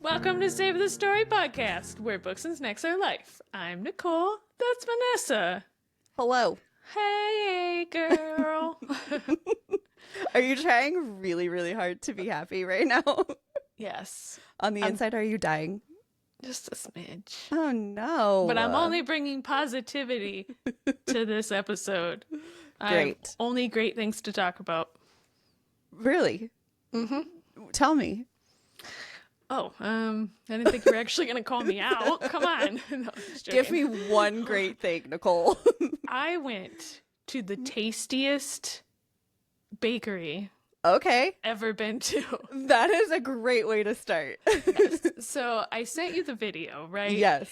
Welcome to Save the Story podcast, where books and snacks are life. I'm Nicole. That's Vanessa. Hello. Hey, girl. Are you trying really, really hard to be happy right now? Yes. On the inside, are you dying? Just a smidge. Oh, no. But I'm only bringing positivity to this episode. Great. Only great things to talk about. Really? Mm-hmm. Tell me. Oh, I didn't think you were actually going to call me out. Come on. No, just joking. Give me one great thing, Nicole. I went to the tastiest bakery Okay. ever been to. That is a great way to start. Yes. So I sent you the video, right? Yes.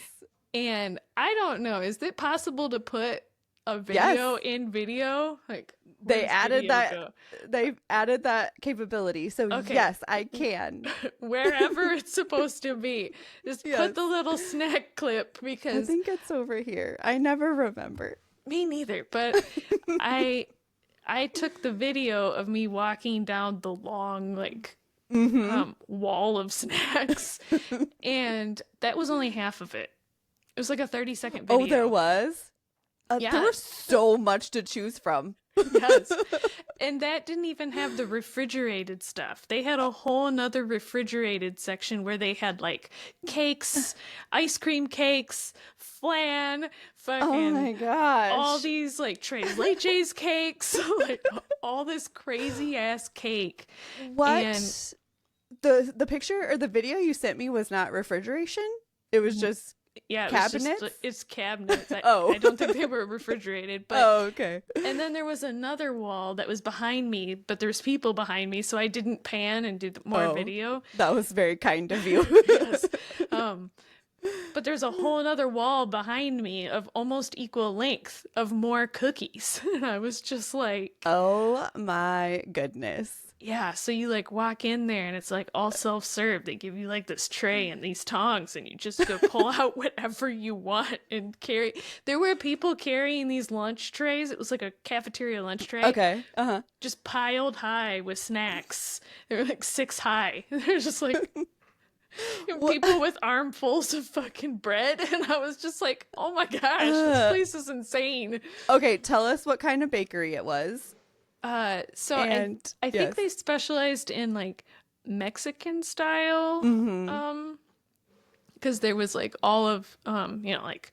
And I don't know, is it possible to put a video in video? Like They where's added video that. go? They've added that capability. So Okay. yes, I can. Wherever it's supposed to be. Just Yes. put the little snack clip I because think it's over here. I never remember. me neither, but I took the video of me walking down the long wall of snacks, and that was only half of it. It was like a 30-second video. Oh, there was? Yeah. There was so much to choose from. Yes. And that didn't even have the refrigerated stuff. They had a whole nother refrigerated section where they had like cakes, ice cream cakes, flan, fucking Oh my gosh. all these like tres leches cakes, like all this crazy ass cake. What? And The picture or the video you sent me was not refrigeration? It was just yeah, cabinets? It's cabinets. Oh. I don't think they were refrigerated, but oh, okay. and then there was another wall that was behind me, but there's people behind me, so I didn't pan and do more Oh. video. That was very kind of you. Yes. But there's a whole other wall behind me of almost equal length of more cookies. And I was just like, Oh my goodness. yeah, so you like walk in there and it's like all self-serve. They give you like this tray and these tongs and you just go pull out whatever you want and carry. There were people carrying these lunch trays. It was like a cafeteria lunch tray. Okay. Uh-huh. Just piled high with snacks. They were like 6 high. They're just like people with armfuls of fucking bread. And I was just like, oh my gosh, this place is insane. Okay, tell us what kind of bakery it was. So And I think yes. they specialized in like Mexican style. Mhm. Because there was like all of like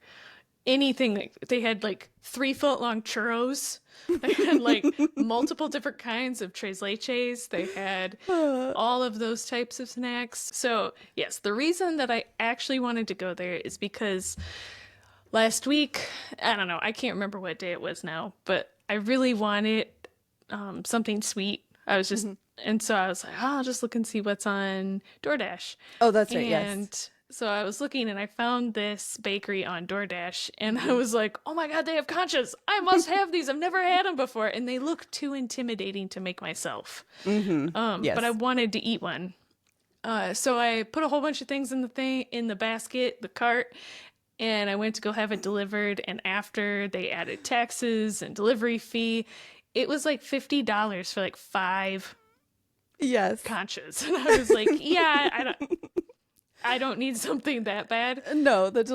anything. Like they had like 3-foot long churros. They had like multiple different kinds of tres leches. They had all of those types of snacks. So yes, the reason that I actually wanted to go there is because last week, I don't know, I can't remember what day it was now, but I really wanted something sweet. I was just, and so I was like, oh, I'll just look and see what's on DoorDash. Oh, that's right. And Yes. so I was looking and I found this bakery on DoorDash and I was like, oh my God, they have conchas. I must have these. I've never had them before. And they look too intimidating to make myself. Yes. But I wanted to eat one. So I put a whole bunch of things in the basket, the cart, and I went to go have it delivered. And after they added taxes and delivery fee, it was like $50 for like 5 Yes. conchas. And I was like, yeah, I don't need something that bad. No, that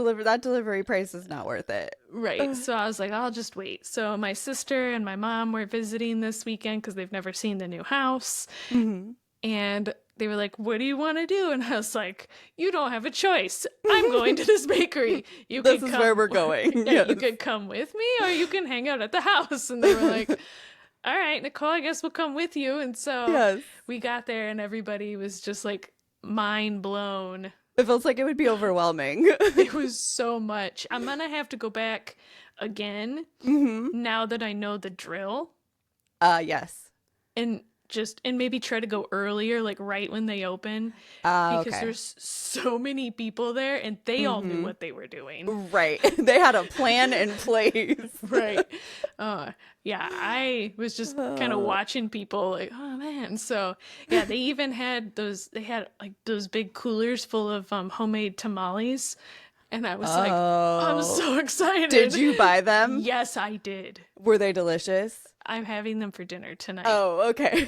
delivery price is not worth it. Right. So I was like, I'll just wait. So my sister and my mom were visiting this weekend because they've never seen the new house. And they were like, what do you want to do? And I was like, you don't have a choice. I'm going to this bakery. This is where we're going. Yeah, Yes. you could come with me or you can hang out at the house. And they were like, all right, Nicole, I guess we'll come with you. And so Yes. we got there and everybody was just like mind blown. It feels like it would be overwhelming. It was so much. I'm gonna have to go back again now that I know the drill Yes. and maybe try to go earlier, like right when they open, because Okay. there's so many people there and they all knew what they were doing. Right. They had a plan in place. Right. Yeah, I was just kind of watching people like, oh man. So yeah, they even had those big coolers full of homemade tamales. And I was like, I'm so excited. Did you buy them? Yes, I did. Were they delicious? I'm having them for dinner tonight. Oh, okay.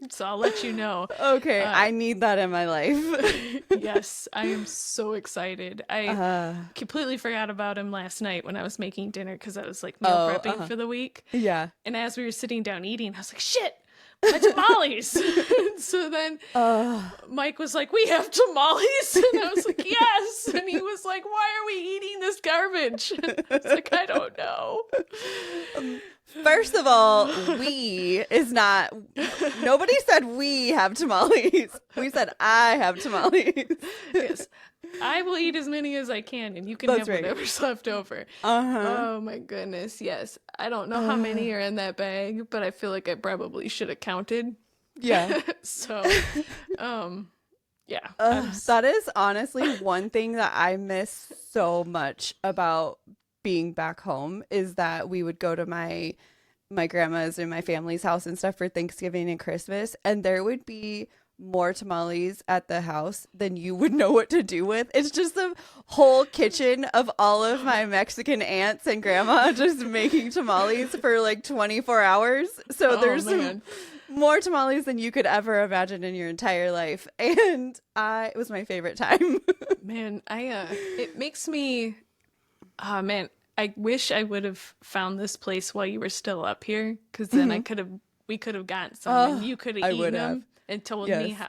So I'll let you know. Okay, I need that in my life. Yes, I am so excited. I completely forgot about him last night when I was making dinner because I was like meal prepping for the week. Yeah. And as we were sitting down eating, I was like, shit, my tamales. So then Mike was like, we have tamales. And I was like, yes. And he was like, why are we eating this garbage? I was like, I don't know. First of all, we is not, nobody said we have tamales. We said I have tamales. Yes. I will eat as many as I can, and you can have whatever's left over. Oh my goodness, yes. I don't know how many are in that bag, but I feel like I probably should have counted. Yeah. So, yeah. That is honestly one thing that I miss so much about being back home is that we would go to my grandma's and my family's house and stuff for Thanksgiving and Christmas, and there would be more tamales at the house than you would know what to do with. It's just the whole kitchen of all of my Mexican aunts and grandma just making tamales for like 24 hours. So there's more tamales than you could ever imagine in your entire life. And it was my favorite time. Man, it makes me, man, I wish I would have found this place while you were still up here, because then we could have gotten some and you could have eaten them and told me how.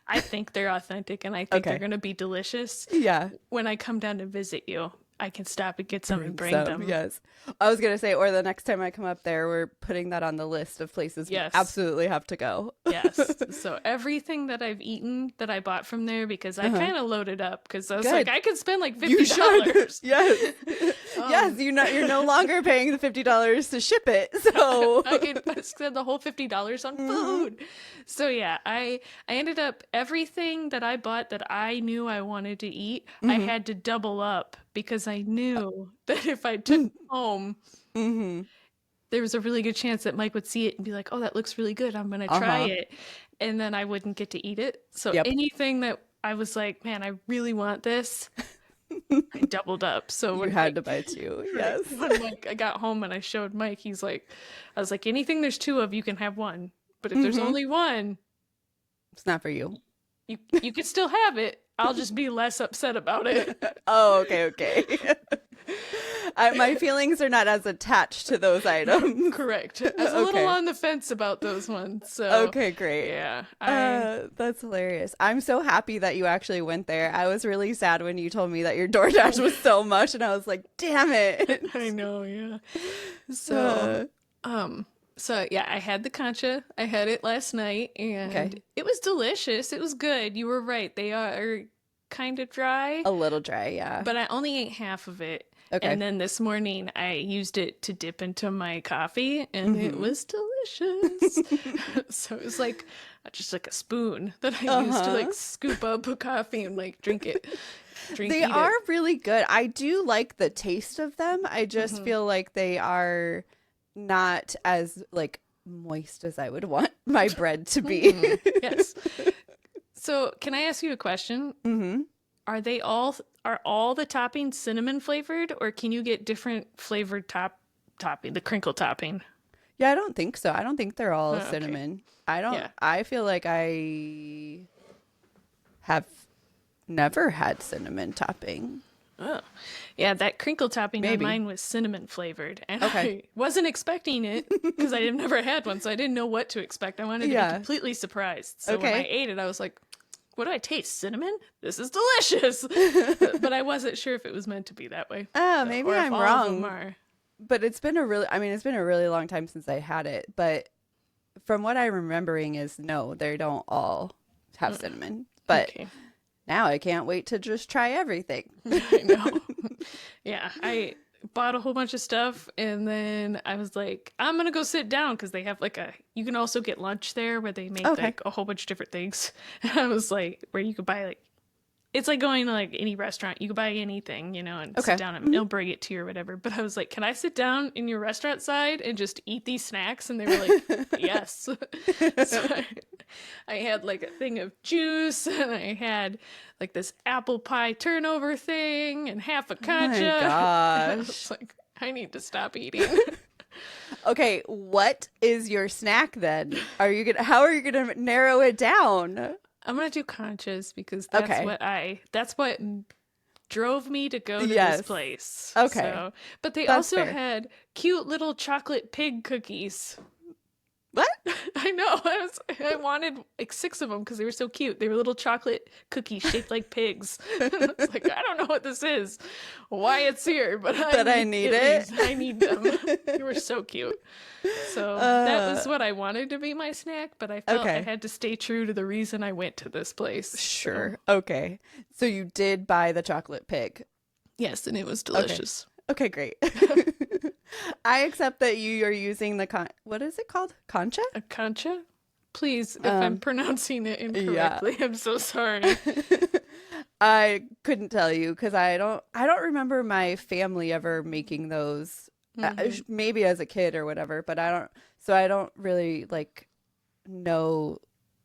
I think they're authentic and I think they're going to be delicious. Yeah. When I come down to visit you, I can stop and get some and bring them. Yes. I was going to say, or the next time I come up there, we're putting that on the list of places we absolutely have to go. Yes. So everything that I've eaten that I bought from there, because I kind of loaded up because I was like, I could spend like $50. You should. Yes. Yes. You're no longer paying the $50 to ship it. So I could spend the whole $50 on food. So yeah, I ended up everything that I bought that I knew I wanted to eat, I had to double up because I knew that if I took it home, there was a really good chance that Mike would see it and be like, oh, that looks really good. I'm going to try it. And then I wouldn't get to eat it. So anything that I was like, man, I really want this, I doubled up. So you had to buy two. Yes. When I got home and I showed Mike, I was like, anything there's two of, you can have one. But if there's only one, it's not for you. You can still have it. I'll just be less upset about it. Oh, okay. My feelings are not as attached to those items. Correct. I was a little on the fence about those ones. So okay, great. Yeah. That's hilarious. I'm so happy that you actually went there. I was really sad when you told me that your DoorDash was so much, and I was like, damn it. I know, yeah. So yeah, I had the concha. I had it last night, and it was delicious. It was good. You were right. They are kind of dry. A little dry, yeah. But I only ate half of it. Okay. And then this morning I used it to dip into my coffee, and it was delicious. So it was like just like a spoon that I used to like scoop up a coffee and like drink it. They are really good. I do like the taste of them. I just feel like they are not as like moist as I would want my bread to be. Yes. So can I ask you a question? Are all the toppings cinnamon flavored, or can you get different flavored topping, the crinkle topping? Yeah, I don't think so. I don't think they're all cinnamon. I feel like I have never had cinnamon topping. Oh, yeah, that crinkle topping on mine was cinnamon flavored, and I wasn't expecting it because I had never had one, so I didn't know what to expect. I wanted to be completely surprised. So when I ate it, I was like, what do I taste? Cinnamon? This is delicious. But I wasn't sure if it was meant to be that way. Oh, maybe I'm wrong. But it's been a really long time since I had it. But from what I'm remembering is no, they don't all have cinnamon. But now I can't wait to just try everything. I know. Yeah, I bought a whole bunch of stuff, and then I was like, I'm gonna go sit down because they have like you can also get lunch there where they make like a whole bunch of different things. And I was like, where you could buy like it's like going to like any restaurant. You can buy anything, and Okay. sit down and they'll bring it to you or whatever. But I was like, can I sit down in your restaurant side and just eat these snacks? And they were like, yes. So I had like a thing of juice, and I had like this apple pie turnover thing and half a Oh my concha. I was gosh. like, I need to stop eating. Okay, what is your snack then? How are you gonna narrow it down? I'm gonna do conchas because Okay. that's what drove me to go to Yes. this place. Okay. So, but they That's also fair. had cute little chocolate pig cookies. What? I know. I wanted like 6 of them because they were so cute. They were little chocolate cookies shaped like pigs. I was like, I don't know what this is, why it's here, but I need it. I need them. They were so cute. So that was what I wanted to be my snack, but I felt I Okay. had to stay true to the reason I went to this place. Sure. So, Okay. So you did buy the chocolate pig. yes, and it was delicious. Okay, great. I accept that you are using what is it called? Concha? A concha? Please, if I'm pronouncing it incorrectly, I'm so sorry. I couldn't tell you because I don't remember my family ever making those. Maybe as a kid or whatever, but I don't really like know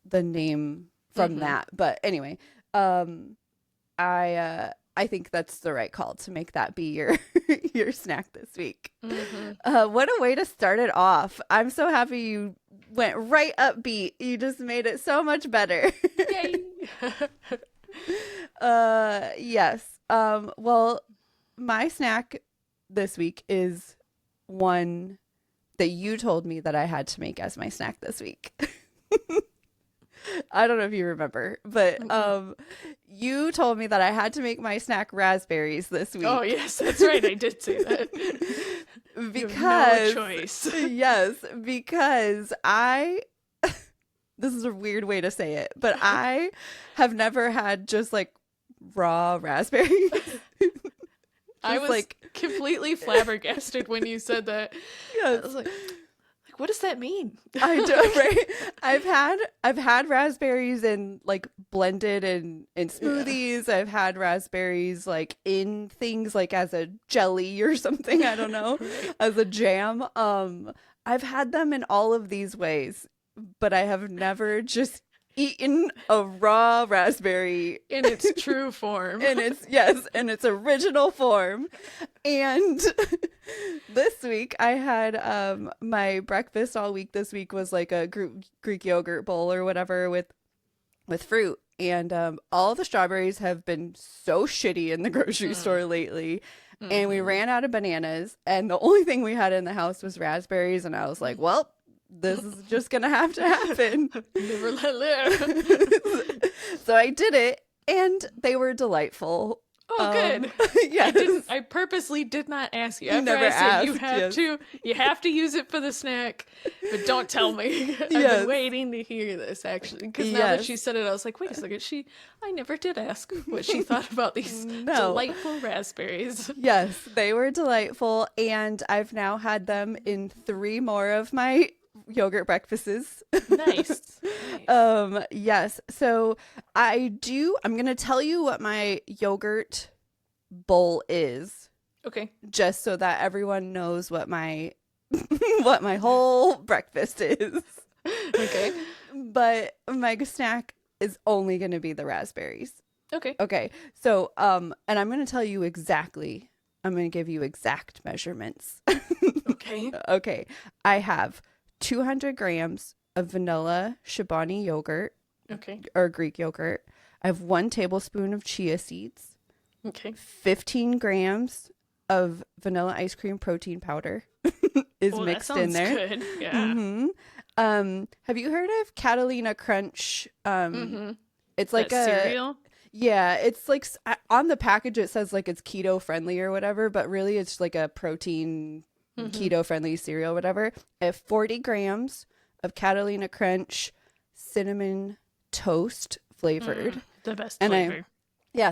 the name from that. But anyway, I think that's the right call to make that be your your snack this week. What a way to start it off. I'm so happy you went right upbeat. You just made it so much better. Yay! Yes. Well, my snack this week is one that you told me that I had to make as my snack this week. I don't know if you remember, but you told me that I had to make my snack raspberries this week. Oh, yes, that's right. I did say that. Because no choice. Yes, because this is a weird way to say it, but I have never had just like raw raspberries. I was like completely flabbergasted when you said that. Yes. I was like, what does that mean? I do, right? I've had raspberries in like blended in smoothies. Yeah. I've had raspberries like in things like as a jelly or something, I don't know, right. As a jam. I've had them in all of these ways, but I have never just eaten a raw raspberry in its true form. in its original form. And this week I had my breakfast all week this week was like a Greek yogurt bowl or whatever with fruit. And all the strawberries have been so shitty in the grocery store lately. And we ran out of bananas, and the only thing we had in the house was raspberries, and I was like, well, this is just gonna have to happen. Never let live. So I did it, and they were delightful. Oh, good. Yes. I purposely did not ask you. You never I said asked, you have to use it for the snack, but don't tell me. I've been waiting to hear this actually, because now that she said it, I was like, wait a second. I never did ask what she thought about these delightful raspberries. Yes, they were delightful, and I've now had them in 3 more of my yogurt breakfasts. Nice. Yes. So I'm going to tell you what my yogurt bowl is. Okay. Just so that everyone knows what my what my whole breakfast is. Okay. But my snack is only going to be the raspberries. Okay. Okay. So and I'm going to tell you exactly. I'm going to give you exact measurements. Okay. Okay. I have 200 grams of vanilla Chobani yogurt. Okay. Or Greek yogurt. I have 1 tablespoon of chia seeds. Okay. 15 grams of vanilla ice cream protein powder is mixed in there. That sounds good. Yeah. Have you heard of Catalina Crunch? It's like that cereal? Yeah, it's like on the package it says like it's keto friendly or whatever, but really it's like a protein keto friendly cereal, whatever. I have 40 grams of Catalina Crunch cinnamon toast flavored. The best and flavor.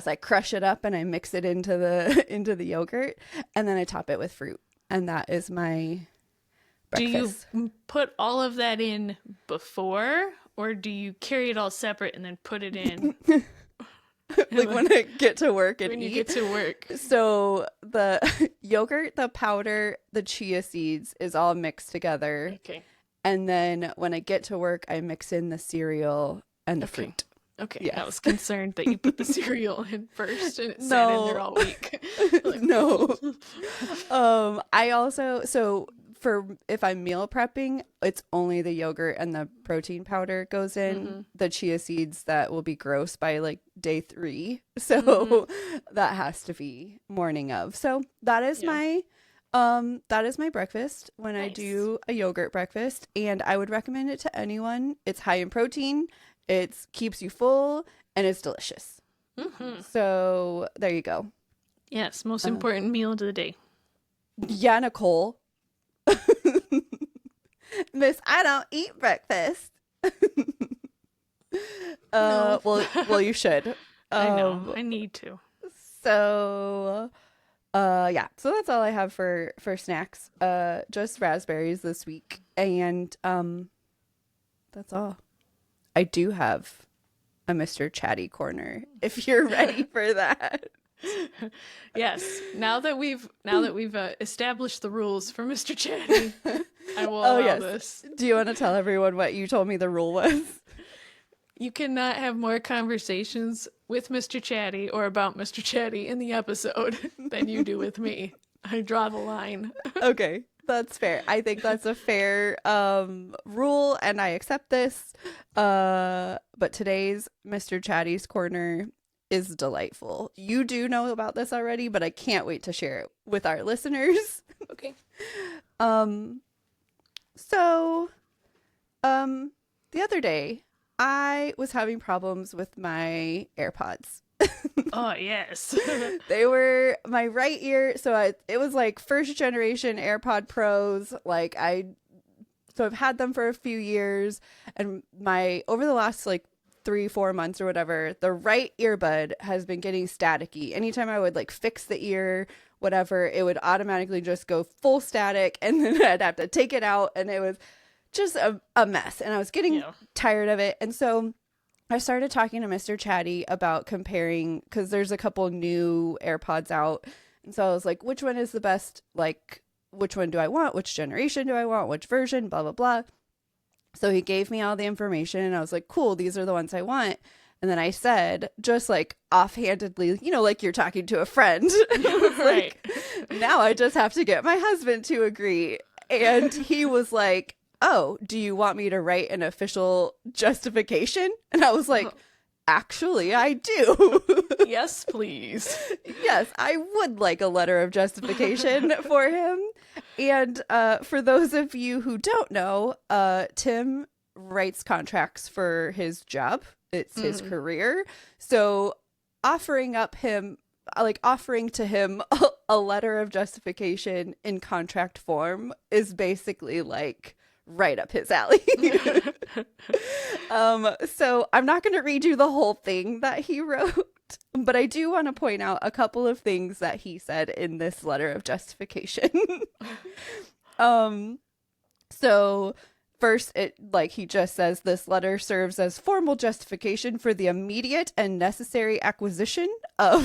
I crush it up and I mix it into the yogurt, and then I top it with fruit, and that is my breakfast. Do you put all of that in before, or do you carry it all separate and then put it in? like when I get to work and when you eat. get to work. So the yogurt, the powder, the chia seeds is all mixed together. Okay. And then when I get to work, I mix in the cereal and the fruit. Okay. Yes. I was concerned that you put the cereal in first and it sat in there all week. Like, No. I also, so for if I'm meal prepping, it's only the yogurt and the protein powder goes in. The chia seeds, that will be gross by like day 3. So that has to be morning of. So that is my breakfast when I do a yogurt breakfast, and I would recommend it to anyone. It's high in protein, it keeps you full, and it's delicious. So there you go. Yes, most important meal of the day. Yeah, Nicole. Miss, I don't eat breakfast. No. Well, you should. I know. I need to. So, yeah. So that's all I have for snacks. Just raspberries this week, and that's all. I do have a Mr. Chatty corner if you're ready for that. Yes. Now that we've established the rules for Mr. Chatty, I will allow this. Do you want to tell everyone what you told me the rule was? You cannot have more conversations with Mr. Chatty or about Mr. Chatty in the episode than you do with me. I draw the line. Okay, that's fair. I think that's a fair rule, and I accept this. But today's Mr. Chatty's corner is delightful. You do know about this already, but I can't wait to share it with our listeners. Okay. So, the other day, I was having problems with my AirPods. Oh, yes. They were my right ear. So it was like first generation AirPod Pros. So I've had them for a few years, and over the last like 3-4 months or whatever, the right earbud has been getting staticky. Anytime I would like fix the ear, whatever, it would automatically just go full static, and then I'd have to take it out, and it was just a mess, and I was getting tired of it. And so I started talking to Mr. Chatty about comparing, because there's a couple new AirPods out, and so I was like, which one is the best? Like, which one do I want? Which generation do I want? Which version? Blah blah blah. So he gave me all the information, and I was like, cool, these are the ones I want. And then I said, just like offhandedly, like you're talking to a friend. Right. Now I just have to get my husband to agree. And he was like, oh, do you want me to write an official justification? And I was like, actually, I do. Yes, please. Yes, I would like a letter of justification for him. And for those of you who don't know, Tim writes contracts for his job. It's his career. So offering to him a letter of justification in contract form is basically like right up his alley. So I'm not going to read you the whole thing that he wrote, but I do want to point out a couple of things that he said in this letter of justification. So first, he just says, this letter serves as formal justification for the immediate and necessary acquisition of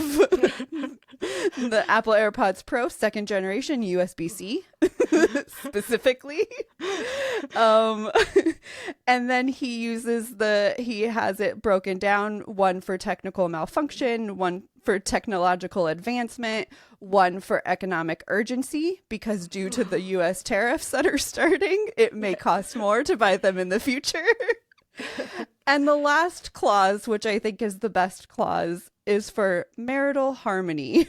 the Apple AirPods Pro 2nd generation USB-C, specifically. And then he has it broken down, one for technical malfunction, one for technological advancement, one for economic urgency, because due to the US tariffs that are starting, it may cost more to buy them in the future. And the last clause, which I think is the best clause, is for marital harmony.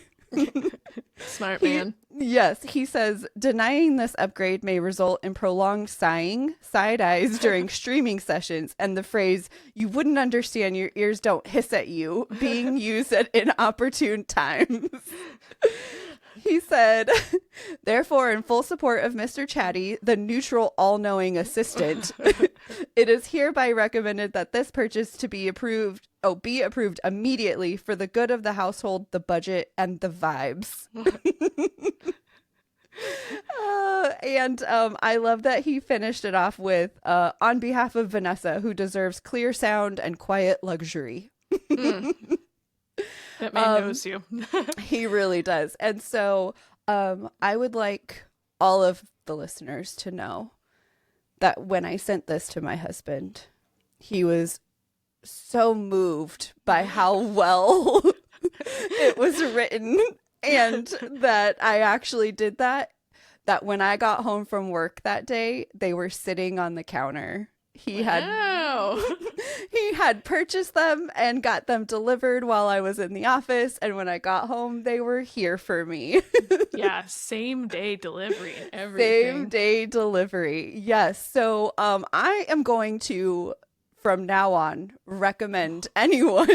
Smart man. Yes, he says, denying this upgrade may result in prolonged sighing, side eyes during streaming sessions, and the phrase, you wouldn't understand, your ears don't hiss at you, being used at inopportune times. He said, therefore, in full support of Mr. Chatty, the neutral, all-knowing assistant, it is hereby recommended that this purchase be approved immediately for the good of the household, the budget, and the vibes. I love that he finished it off with, on behalf of Vanessa, who deserves clear sound and quiet luxury. That man knows you. He really does. And so I would like all of the listeners to know that when I sent this to my husband, he was so moved by how well it was written and that I actually did that when I got home from work that day, they were sitting on the counter. He had purchased them and got them delivered while I was in the office, and when I got home they were here for me. Yeah, same day delivery and everything. Same day delivery. Yes. So I am going to from now on recommend anyone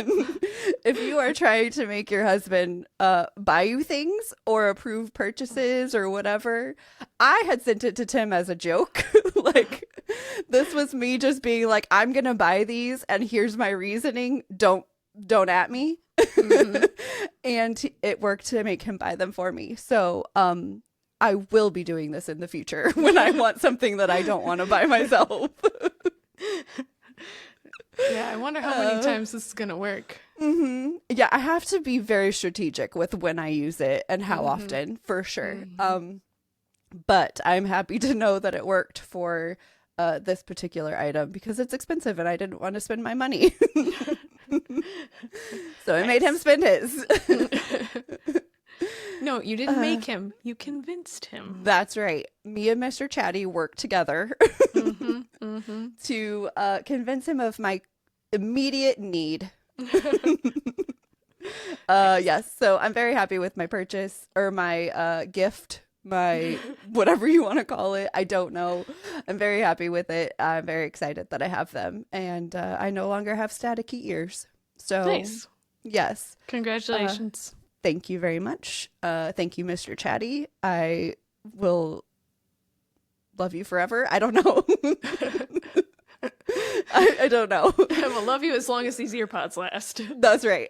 if you are trying to make your husband buy you things or approve purchases or whatever. I had sent it to Tim as a joke. Like, this was me just being like, I'm gonna buy these and here's my reasoning, don't at me. Mm-hmm. And it worked to make him buy them for me. So I will be doing this in the future when I want something that I don't want to buy myself. Yeah, I wonder how many times this is going to work. Mm-hmm. Yeah, I have to be very strategic with when I use it and how often, for sure. Mm-hmm. But I'm happy to know that it worked for this particular item because it's expensive and I didn't want to spend my money. So I made him spend his. No, you didn't make him. You convinced him. That's right. Me and Mr. Chatty worked together to convince him of my immediate need. Yes. So I'm very happy with my purchase or my gift, my whatever you want to call it. I don't know. I'm very happy with it. I'm very excited that I have them. And I no longer have staticky ears. So nice. Yes. Congratulations. Thank you very much. Thank you, Mr. Chatty. I will love you forever. I don't know. I don't know. I will love you as long as these earpods last. That's right.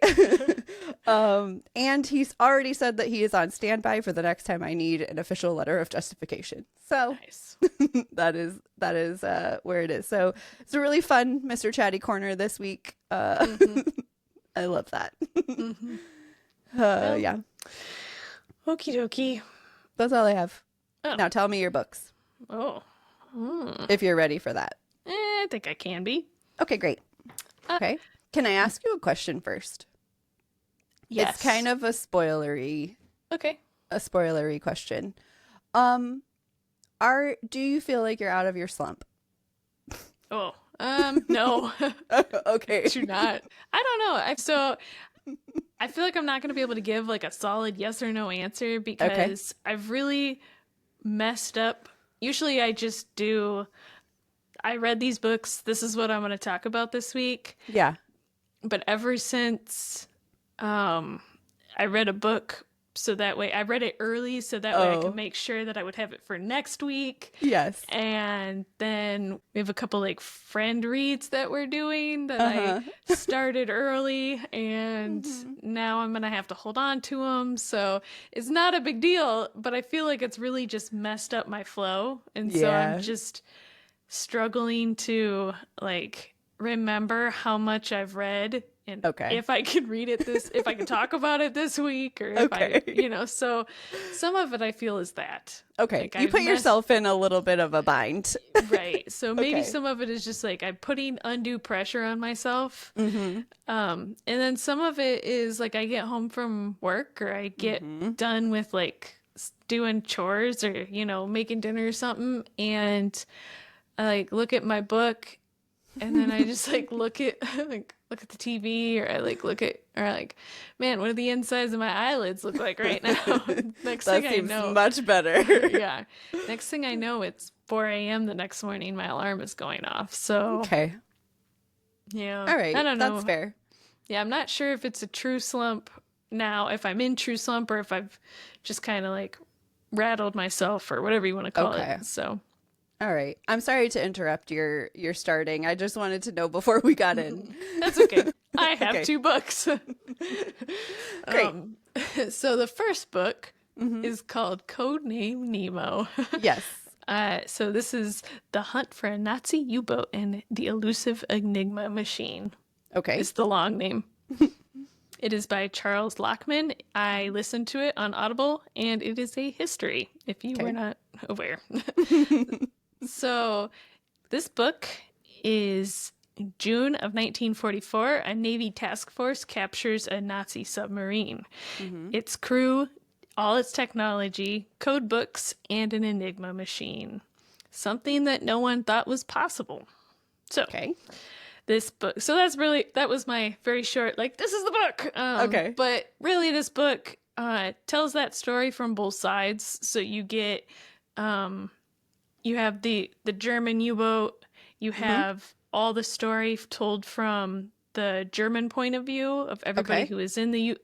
And he's already said that he is on standby for the next time I need an official letter of justification. So nice. that is where it is. So it's a really fun Mr. Chatty corner this week. I love that. Yeah. Okie dokie. That's all I have. Oh. Now tell me your books. Oh. If you're ready for that. I think I can be. Okay, great. Okay. Can I ask you a question first? Yes. It's kind of a spoilery. Okay. A spoilery question. Do you feel like you're out of your slump? Oh. No. Okay. Do not. I don't know. I feel like I'm not going to be able to give like a solid yes or no answer because I've really messed up. Usually I just do, I read these books. This is what I'm going to talk about this week. Yeah. But ever since I read a book, so that way I read it early so that way I could make sure that I would have it for next week. Yes. And then we have a couple like friend reads that we're doing that I started early and now I'm going to have to hold on to them. So it's not a big deal, but I feel like it's really just messed up my flow. And so I'm just struggling to like remember how much I've read and if I can read it if I can talk about it this week or if I, so some of it I feel is that. Okay. Like you put yourself in a little bit of a bind. Right. So maybe some of it is just like I'm putting undue pressure on myself. And then some of it is like I get home from work or I get done with like doing chores or, making dinner or something. And I like look at my book and then I just like look at the TV or I like look at man, what do the insides of my eyelids look like right now? Next thing I know, much better. Yeah. Next thing I know, it's 4 a.m. the next morning. My alarm is going off. So yeah. All right. I don't know. That's fair. Yeah, I'm not sure if it's a true slump now, if I'm in true slump or if I've just kind of like rattled myself or whatever you want to call it. So. All right. I'm sorry to interrupt your starting. I just wanted to know before we got in. That's okay. I have 2 books. Great. So the first book is called Codename Nemo. Yes. So this is The Hunt for a Nazi U-Boat and the Elusive Enigma Machine. Okay. It's the long name. It is by Charles Lachman. I listened to it on Audible, and it is a history, if you were not aware. So this book is June of 1944. A Navy task force captures a Nazi submarine. Its crew, all its technology, code books, and an Enigma machine. Something that no one thought was possible. So, this book, so that was my very short, like, this is the book. But really, this book tells that story from both sides. So you get, you have the German U-boat, you have all the story told from the German point of view of everybody who is in the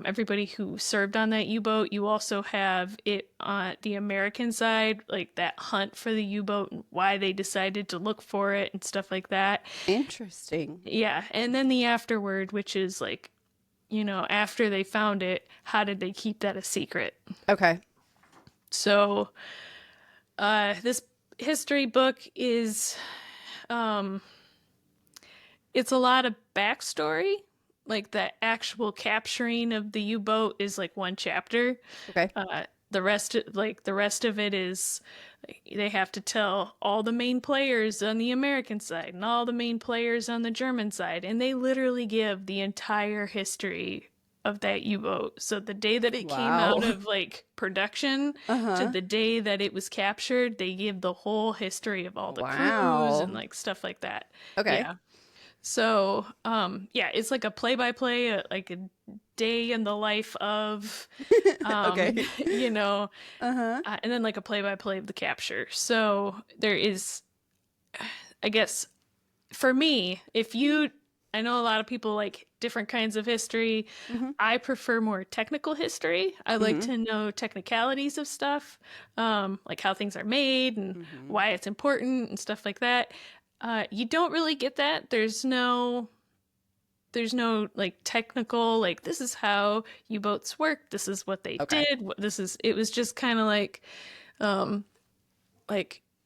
everybody who served on that U-boat. You also have it on the American side, like that hunt for the U-boat and why they decided to look for it and stuff like that. Interesting. Yeah. And then the afterward, which is like, you know, after they found it, how did they keep that a secret? Okay. So this history book is, it's a lot of backstory. Like the actual capturing of the U-boat is like one chapter. Okay. The rest of it is they have to tell all the main players on the American side and all the main players on the German side, and they literally give the entire history of that U-boat. So the day that it came out of like production to the day that it was captured, they give the whole history of all the crews and like stuff like that. Okay. Yeah. So, it's like a play-by-play, like a day in the life of, you know, and then like a play-by-play of the capture. So there is, I guess, for me, I know a lot of people like different kinds of history. I prefer more technical history. I like to know technicalities of stuff, like how things are made and why it's important and stuff like that. You don't really get that. There's no like technical, like this is how U-boats work. This is what they did. It was just kind of like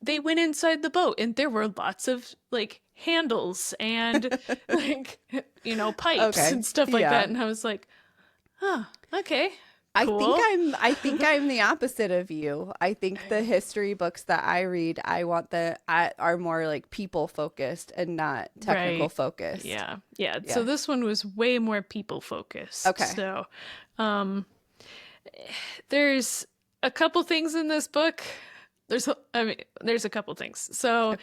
they went inside the boat and there were lots of like handles and like, you know, pipes and stuff like that. And I was like, oh, okay. Cool. I think I'm the opposite of you. I think the history books that I read, are more like people focused and not technical focused. Yeah. So this one was way more people focused. Okay. So, there's a couple things in this book. There's a couple things. So,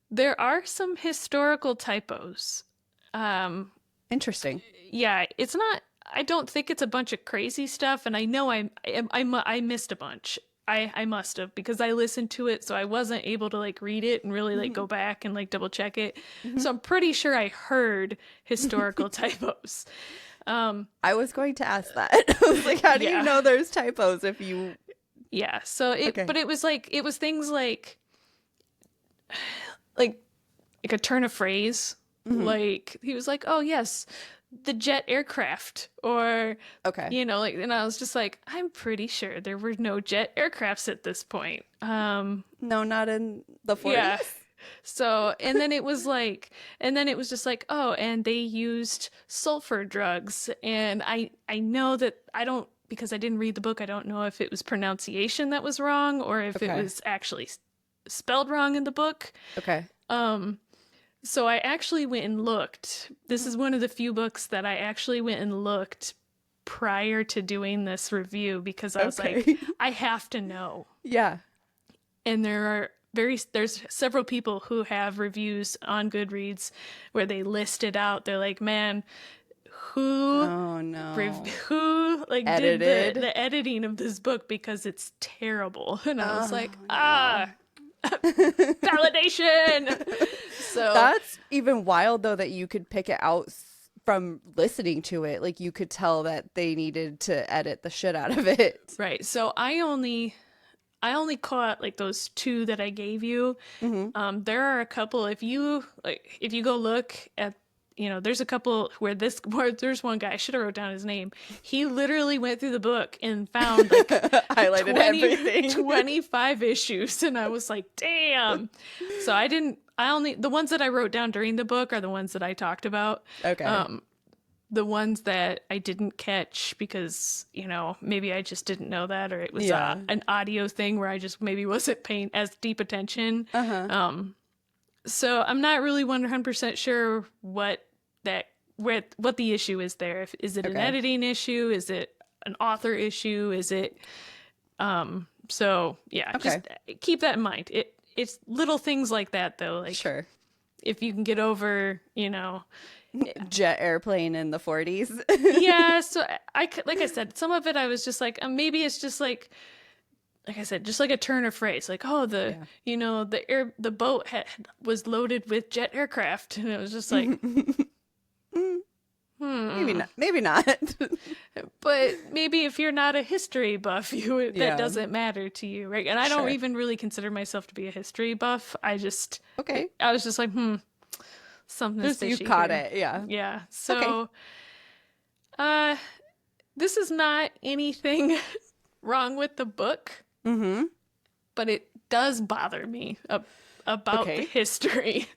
there are some historical typos. Interesting. Yeah, it's not. I don't think it's a bunch of crazy stuff, and I know I missed a bunch. I must have, because I listened to it, so I wasn't able to like read it and really like go back and like double check it. So I'm pretty sure I heard historical typos. I was going to ask that. I was like, how do you know there's typos if you? Yeah. So but it was things like a turn of phrase. Like he was like, "Oh yes, the jet aircraft," or you know, like, and I was just like, I'm pretty sure there were no jet aircrafts at this point. No, not in the 40s. Yeah. So, and then it was just like, oh, and they used sulfur drugs, and I know that because I didn't read the book, I don't know if it was pronunciation that was wrong or if it was actually spelled wrong in the book. Okay. So I actually went and looked. This is one of the few books that I actually went and looked prior to doing this review, because I was like, I have to know. Yeah. And there's several people who have reviews on Goodreads where they list it out. They're like, man, who like did the editing of this book, because it's terrible. And I was like, validation. So that's even wild though, that you could pick it out from listening to it. Like you could tell that they needed to edit the shit out of it. Right. So I only caught like those two that I gave you. There are a couple, if you go look at, you know, there's a couple where there's one guy, I should have wrote down his name. He literally went through the book and found like highlighted everything. 25 issues. And I was like, damn. So I didn't the ones that I wrote down during the book are the ones that I talked about. Okay. The ones that I didn't catch because, maybe I just didn't know that, or it was Yeah. an audio thing where I just maybe wasn't paying as deep attention. So I'm not really 100% sure what the issue is there. Is it an editing issue? Is it an author issue? Is it, so yeah, just keep that in mind. It's little things like that though. Like, Sure. if you can get over, Jet airplane in the 40s. yeah. So like I said, some of it I was just like, maybe it's just like I said, just like a turn of phrase, like, oh, the boat was loaded with jet aircraft, and it was just like, Maybe not. But maybe if you're not a history buff, that doesn't matter to you, right? And I don't even really consider myself to be a history buff. I was just like, something's fishy you caught here. it, yeah. Yeah. So, this is not anything wrong with the book, but it does bother me about the history.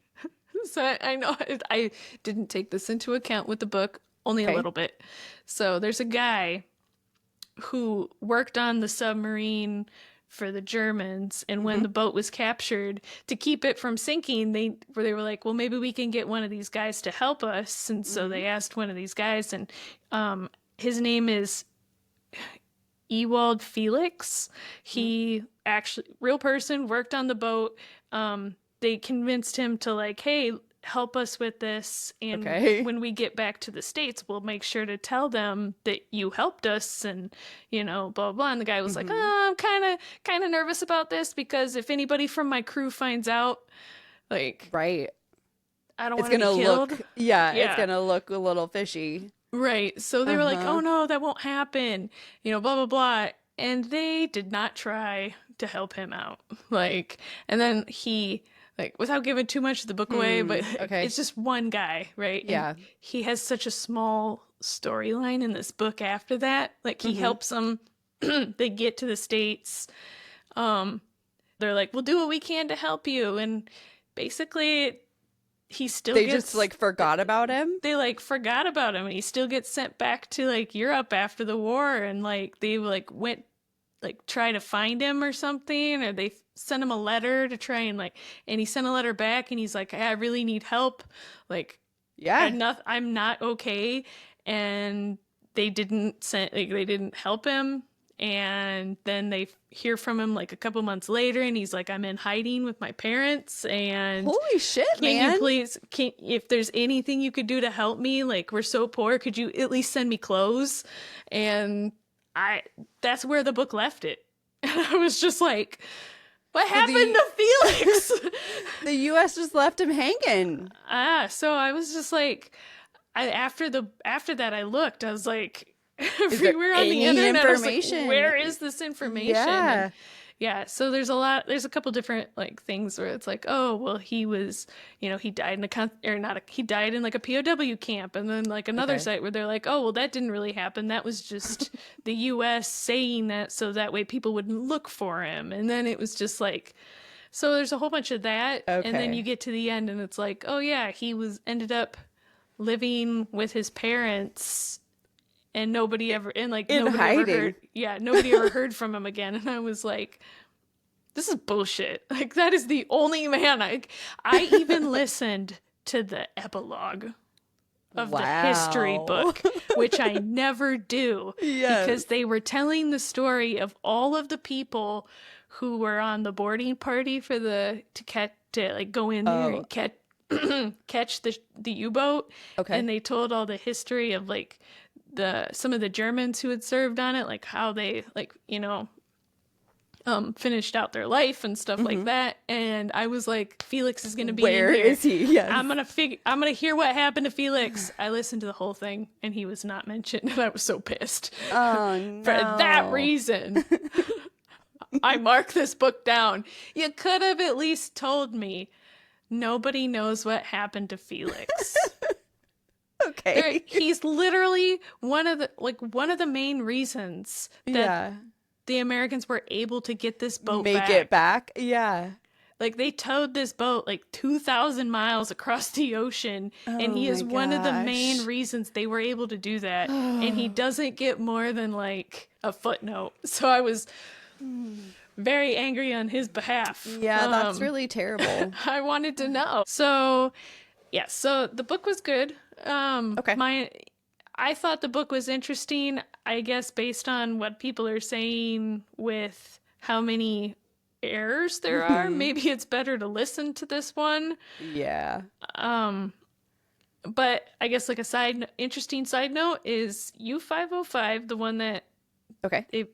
So I know I didn't take this into account with the book, only a little bit. So there's a guy who worked on the submarine for the Germans, and when the boat was captured, to keep it from sinking, they were like, well, maybe we can get one of these guys to help us. And so they asked one of these guys, and his name is Ewald Felix. He actually, real person, worked on the boat. They convinced him to like, hey, help us with this, and when we get back to the States, we'll make sure to tell them that you helped us, and blah blah blah. And the guy was like, oh, I'm kind of nervous about this, because if anybody from my crew finds out, like, right, I don't want to be killed. It's gonna look a little fishy, right? So they were like, oh no, that won't happen, blah blah blah. And they did not try to help him out, like, and then he, like, without giving too much of the book away, but it's just one guy, right? Yeah. And he has such a small storyline in this book after that. Like, he helps them. They get to the States. They're like, we'll do what we can to help you. And basically, he still just, like, forgot about him? They, like, forgot about him. And he still gets sent back to, like, Europe after the war. And, like, they, like, went, like, try to find him or something, or they sent him a letter to try and, like, and he sent a letter back, and he's like, I really need help, like, I'm not okay. And they didn't help him. And then they hear from him like a couple months later, and he's like, I'm in hiding with my parents, and holy shit, can you please, if there's anything you could do to help me, like, we're so poor, could you at least send me clothes? And that's where the book left it. And I was just like, what happened to Felix? The U.S. just left him hanging. So I was just like, after that I looked, I was like, everywhere on the internet, I was like, where is this information? Yeah. Yeah, so there's a couple different, like, things where it's like, oh, well, he was, he died he died in, like, a POW camp. And then, like, another site where they're like, oh, well, that didn't really happen. That was just the U.S. saying that so that way people wouldn't look for him. And then it was just like, so there's a whole bunch of that. And then you get to the end and it's like, oh, yeah, he ended up living with his parents, and nobody ever heard from him again. And I was like, this is bullshit. Like, that is the only man I even listened to the epilogue of the history book, which I never do, because they were telling the story of all of the people who were on the boarding party for to go in there and catch the U-boat. And they told all the history of, like, some of the Germans who had served on it, like how they, like, finished out their life and stuff like that. And I was like, Felix is gonna be where in here. is he? Yes. I'm gonna hear what happened to Felix. I listened to the whole thing, and he was not mentioned, and I was so pissed. Oh no. For that reason, I marked this book down. You could have at least told me nobody knows what happened to Felix. Okay. He's literally one of the main reasons that the Americans were able to get this boat Make it back. Yeah. Like, they towed this boat like 2,000 miles across the ocean, and he is one of the main reasons they were able to do that. And he doesn't get more than like a footnote. So I was very angry on his behalf. Yeah, that's really terrible. I wanted to know. So, yeah, so the book was good. Okay. I thought the book was interesting, I guess, based on what people are saying with how many errors there are. Maybe it's better to listen to this one. Yeah. But I guess like interesting side note is U505, the one that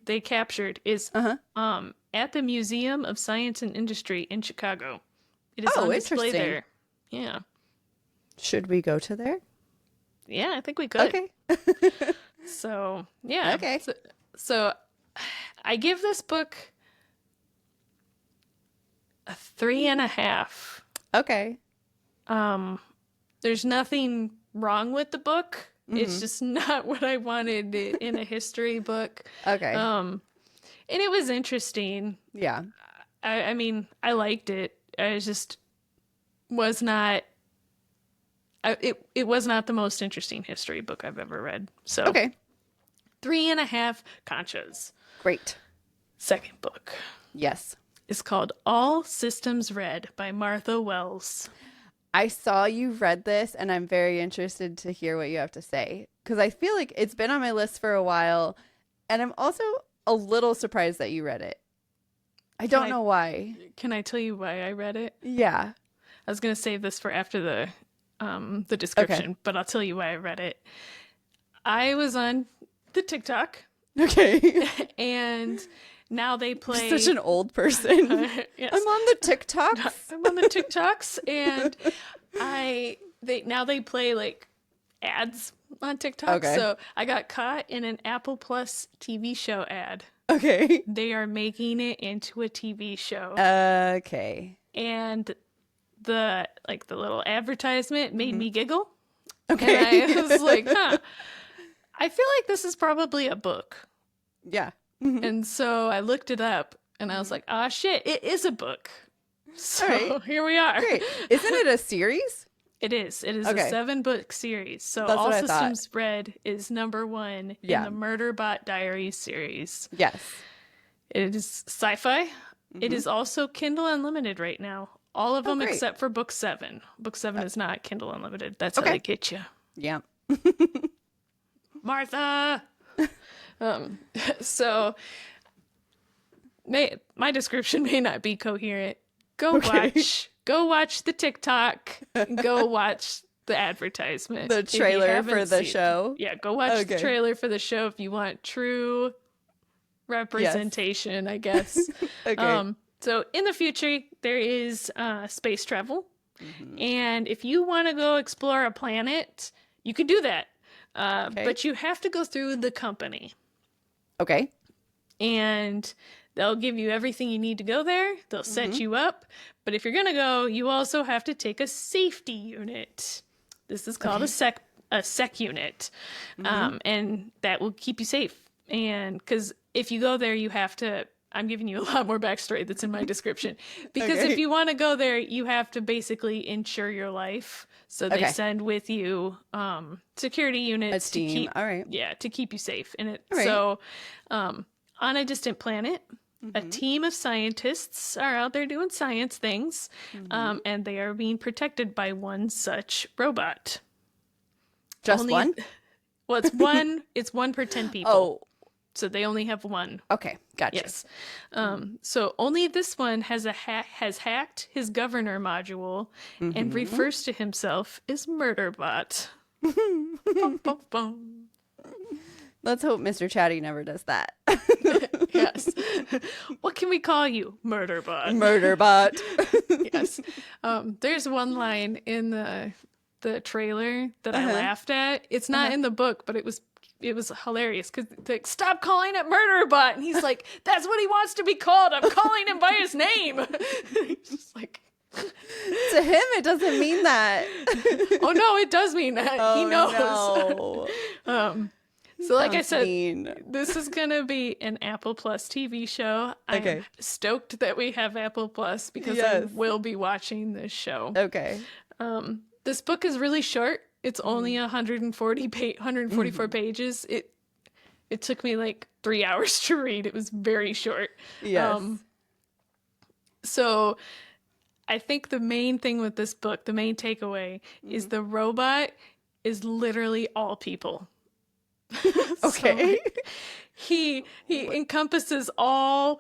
they captured, is at the Museum of Science and Industry in Chicago. It is on display there. Yeah. Should we go to there? Yeah, I think we could. Okay. So, yeah. Okay. So I give this book a 3.5. Okay. There's nothing wrong with the book. It's just not what I wanted in a history book. Okay. And it was interesting. Yeah. I mean, I liked it. I just was not. It was not the most interesting history book I've ever read. So 3.5 conchas. Great. Second book. Yes. Is called All Systems Red by Martha Wells. I saw you read this, and I'm very interested to hear what you have to say, because I feel like it's been on my list for a while, and I'm also a little surprised that you read it. I don't know why. Can I tell you why I read it? Yeah. I was going to save this for after the description, but I'll tell you why I read it. I was on the TikTok. Okay. And now they play. You're such an old person. Yes. I'm on the TikToks. I'm on the TikToks, and they play like ads on TikTok. Okay. So I got caught in an Apple Plus TV show ad. Okay. They are making it into a TV show. Okay. And the little advertisement made me giggle. Okay. And I was like, huh. I feel like this is probably a book. Yeah. And so I looked it up, and I was like, ah, shit, it is a book. So here we are. Great. Isn't it a series? It is. It is a 7-book series. So That's All what I Systems Red is number 1 in the Murderbot Diaries series. Yes. It is sci-fi. It is also Kindle Unlimited right now. All of them except for book 7. Book 7 is not Kindle Unlimited. That's how they get you. Yeah. Martha! So my description may not be coherent. Go watch the TikTok. Go watch the advertisement. The trailer for the show. Yeah, go watch the trailer for the show if you want true representation, I guess. Okay. So in the future, there is space travel. And if you want to go explore a planet, you could do that. But you have to go through the company. Okay. And they'll give you everything you need to go there. They'll set you up. But if you're going to go, you also have to take a safety unit. This is called a sec unit. And that will keep you safe. And because if you go there, you have to, I'm giving you a lot more backstory that's in my description. Because if you want to go there, you have to basically insure your life. So they send with you security units to keep, to keep you safe. And so on a distant planet, a team of scientists are out there doing science things, and they are being protected by one such robot. Just one? Well, it's one. It's one per 10 people. Oh. So they only have one. Okay, gotcha. Yes. So only this one has hacked his governor module and refers to himself as Murderbot. Bum, bum, bum. Let's hope Mr. Chatty never does that. Yes. What can we call you? Murderbot. Murderbot. Yes. There's one line in the trailer that I laughed at. It's not in the book, but it was hilarious because like, stop calling it Murderbot, and he's like, that's what he wants to be called. I'm calling him by his name. He's just like, to him, it doesn't mean that. Oh no, it does mean that. Oh, He knows. No. So like I Sounds said, mean. this is going to be an Apple Plus TV show. I'm Okay. stoked that we have Apple Plus because I Yes. will be watching this show. Okay. This book is really short. It's only 144 Mhm. pages. It took me like 3 hours to read. It was very short. Yes. So I think the main thing with this book, the main takeaway, is the robot is literally all people. Okay. So he encompasses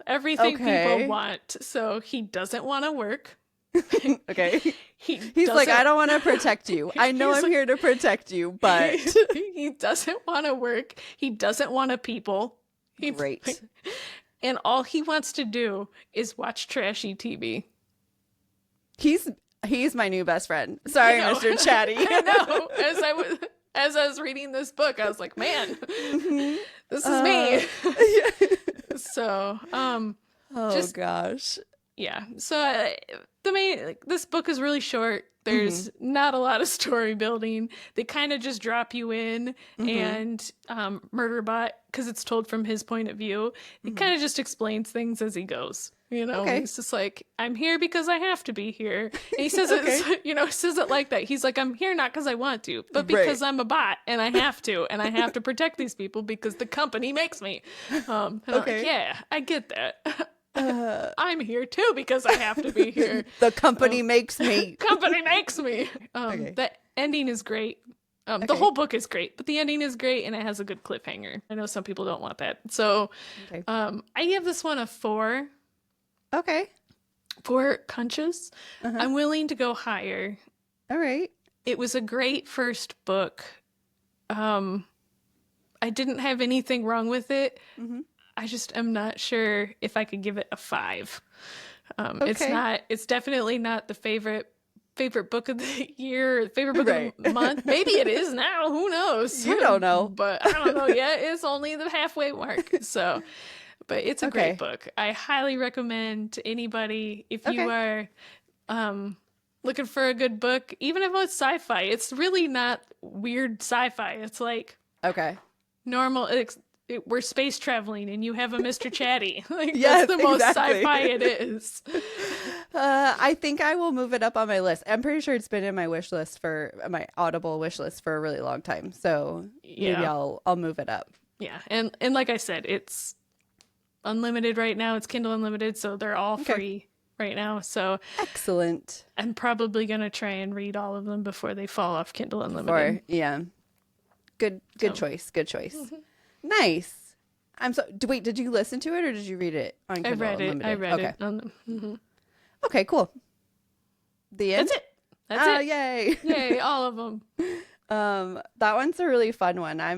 everything people Okay. want. So he doesn't want to work. Okay. He's like, I don't want to protect you. I know He's I'm here to protect you, but he doesn't want to work. He doesn't want to people. great. And all he wants to do is watch trashy TV. He's my new best friend. Sorry, I know. Mr. Chatty. I know. As I was reading this book, I was like, man, this is me. So, oh gosh. yeah. So this book is really short. There's not a lot of story building. They kind of just drop you in, and Murderbot, because it's told from his point of view, it kind of just explains things as he goes. Okay. He's just like, I'm here because I have to be here. And he says it, says it like that. He's like, I'm here not because I want to, but because I'm a bot and I have to, and I have to protect these people because the company makes me. And I'm like, yeah, I get that. I'm here too because I have to be here. The company makes me. Company makes me. The ending is great. The whole book is great, but the ending is great and it has a good cliffhanger. I know some people don't want that. So I give this one a 4. Okay. 4 conchas. I'm willing to go higher. All right. It was a great first book. I didn't have anything wrong with it. I just am not sure if I could give it a 5. It's definitely not the favorite book of the year, or favorite book of the month. Maybe it is now. Who knows? You don't know. But I don't know yet. It's only the halfway mark. So, but it's a great book. I highly recommend to anybody if you are looking for a good book, even if it's sci-fi. It's really not weird sci-fi. It's like normal. We're space traveling and you have a Mr. Chatty. That's the most sci-fi it is. I think I will move it up on my list. I'm pretty sure it's been in my wish list for my Audible wish list for a really long time. So maybe I'll move it up. Yeah. And like I said, it's unlimited right now. It's Kindle Unlimited. So they're all free right now. So excellent. I'm probably going to try and read all of them before they fall off Kindle Unlimited. Good choice. Good choice. Nice. Wait, did you listen to it or did you read it on Kindle Unlimited? I read it. Okay, cool. The end? That's it. Yay. Yay, all of them. That one's a really fun one. I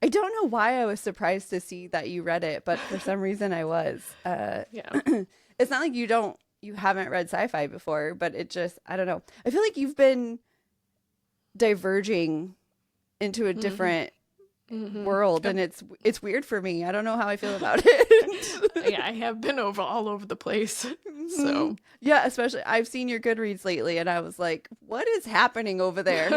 don't know why I was surprised to see that you read it, but for some reason I was. It's not like you haven't read sci-fi before, but it just, I don't know. I feel like you've been diverging into a different world, and it's weird for me. I don't know how I feel about it. Yeah, I have been all over the place. So yeah, especially I've seen your Goodreads lately, and I was like, "What is happening over there?"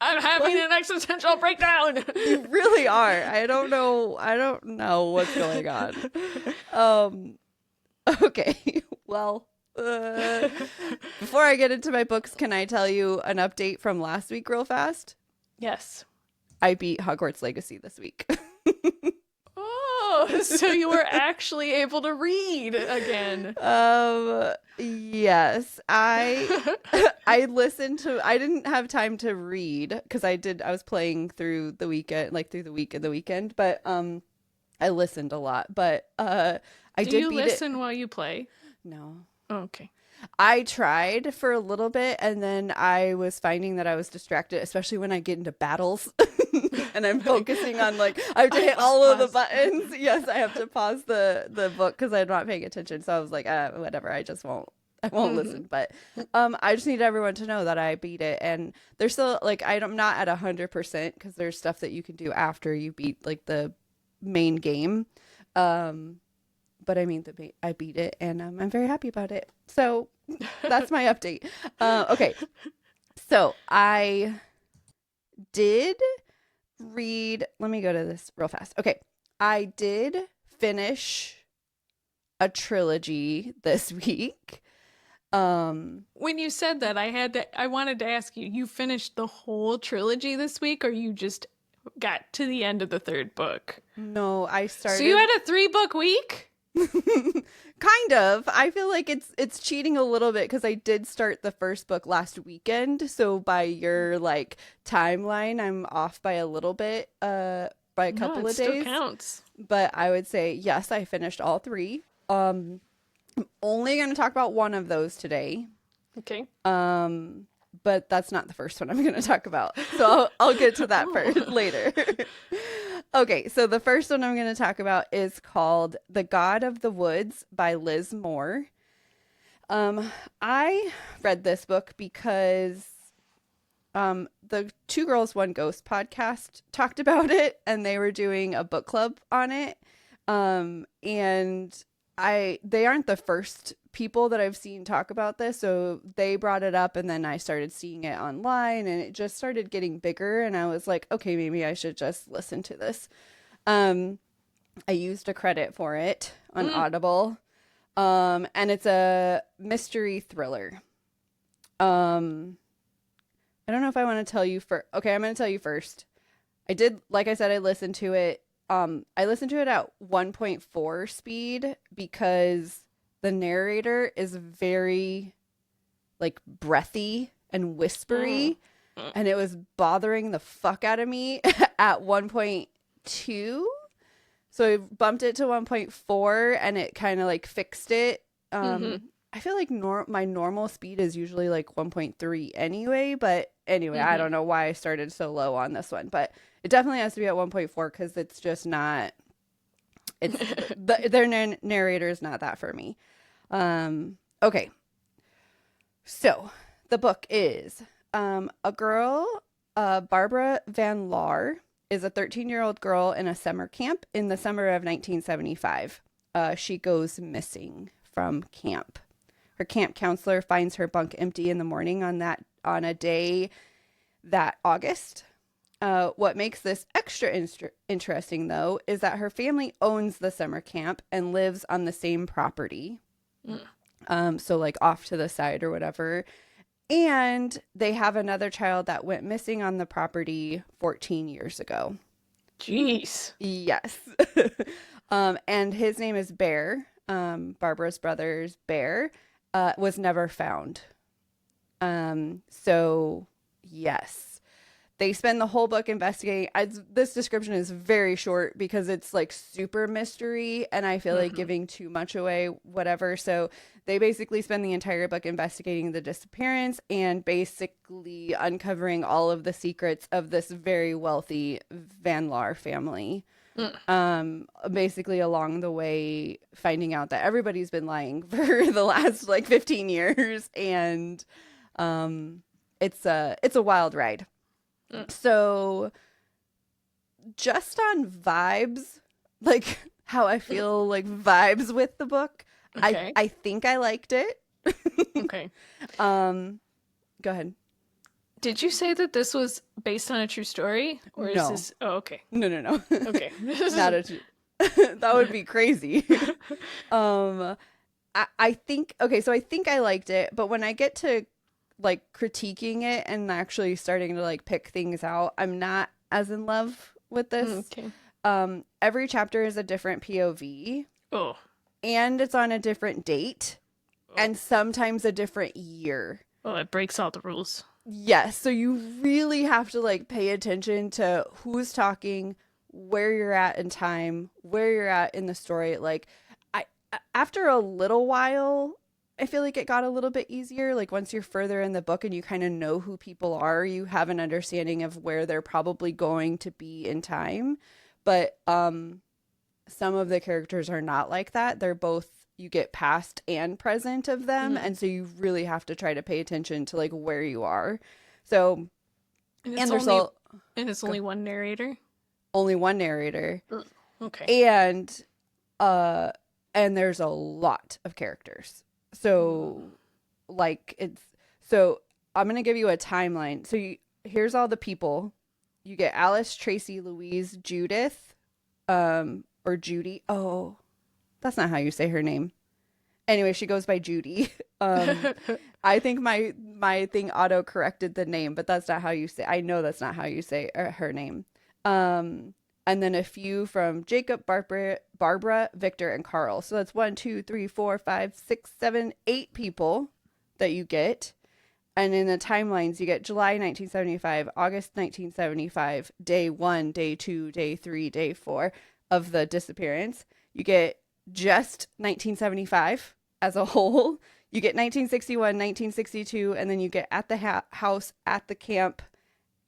I'm having an existential breakdown. You really are. I don't know what's going on. Okay. Well, before I get into my books, can I tell you an update from last week real fast? Yes. I beat Hogwarts Legacy this week. Oh, so you were actually able to read again. Yes. I listened to, I didn't have time to read because I was playing through the weekend, like through the week and the weekend, but I listened a lot. But I did beat it. Do you listen while you play? No. Oh, okay. I tried for a little bit, and then I was finding that I was distracted, especially when I get into battles and I'm focusing on, like, I have to hit all of the buttons. Yes, I have to pause the book because I'm not paying attention. So I was like, whatever, I won't listen. But I just need everyone to know that I beat it, and there's still, like, I'm not at 100% because there's stuff that you can do after you beat, like, the main game. But I mean, I beat it, and I'm very happy about it. So that's my update. Okay. So I did read, let me go to this real fast. Okay. I did finish a trilogy this week. When you said that, I wanted to ask you, you finished the whole trilogy this week, or you just got to the end of the third book? No, I started. So you had a 3-book week? Kind of. I feel like it's cheating a little bit because I did start the first book last weekend. So by your like timeline, I'm off by a little bit, by a couple of days. Still counts. But I would say yes, I finished all 3. I'm only going to talk about one of those today. Okay. But that's not the first one I'm going to talk about. So I'll get to that first later. Okay, so the first one I'm going to talk about is called The God of the Woods by Liz Moore. I read this book because the Two Girls, One Ghost podcast talked about it, and they were doing a book club on it. And they aren't the first people that I've seen talk about this, so they brought it up, and then I started seeing it online, and it just started getting bigger, and I was like, okay, maybe I should just listen to this. I used a credit for it on Audible, and it's a mystery thriller. I don't know if I want to tell you okay, I'm going to tell you first. I did, like I said, I listened to it. I listened to it at 1.4 speed because the narrator is very like breathy and whispery, and it was bothering the fuck out of me at 1.2. So I bumped it to 1.4 and it kind of like fixed it. I feel like my normal speed is usually like 1.3 anyway, but anyway, I don't know why I started so low on this one, but it definitely has to be at 1.4 because it's just not, their narrator is not that for me. Okay. So the book is, a girl, Barbara Van Laar is a 13-year-old girl in a summer camp in the summer of 1975. She goes missing from camp. Her camp counselor finds her bunk empty in the morning on a day that August. What makes this extra interesting, though, is that her family owns the summer camp and lives on the same property. So like off to the side or whatever. And they have another child that went missing on the property 14 years ago. Jeez. Yes. And his name is Bear. Barbara's brother's Bear was never found. So yes. They spend the whole book investigating. This description is very short because it's like super mystery and I feel like giving too much away, whatever. So they basically spend the entire book investigating the disappearance and basically uncovering all of the secrets of this very wealthy Van Laar family. Basically along the way, finding out that everybody's been lying for the last like 15 years. And it's a wild ride. So just on vibes, like how I feel like vibes with the book, okay. I think I liked it. Okay. Go ahead. Did you say that this was based on a true story? Or is this okay. No. Okay. Not a true that would be crazy. I think so I think I liked it, but when I get to like critiquing it and actually starting to like pick things out, I'm not as in love with this. Okay. Every chapter is a different POV. Oh. And it's on a different date. Oh. And sometimes a different year. Oh, it breaks all the rules. Yes. So you really have to like pay attention to who's talking, where you're at in time, where you're at in the story. Like after a little while, I feel like it got a little bit easier. Like once you're further in the book and you kind of know who people are, you have an understanding of where they're probably going to be in time. But some of the characters are not like that. They're both, you get past and present of them. And so you really have to try to pay attention to like where you are. So, and it's only one narrator? Only one narrator. Okay. And there's a lot of characters. So like I'm going to give you a timeline. So here's all the people you get Alice, Tracy, Louise, Judith, or Judy. Oh, that's not how you say her name. Anyway, she goes by Judy. I think my thing auto corrected the name, but that's not how you say. I know that's not how you say her name. And then a few from Jacob, Barbara, Victor, and Carl. So that's 1, 2, 3, 4, 5, 6, 7, 8 people that you get. And in the timelines, you get July 1975, August 1975, day 1, day 2, day 3, day 4 of the disappearance. You get just 1975 as a whole. You get 1961, 1962, and then you get at the house, at the camp,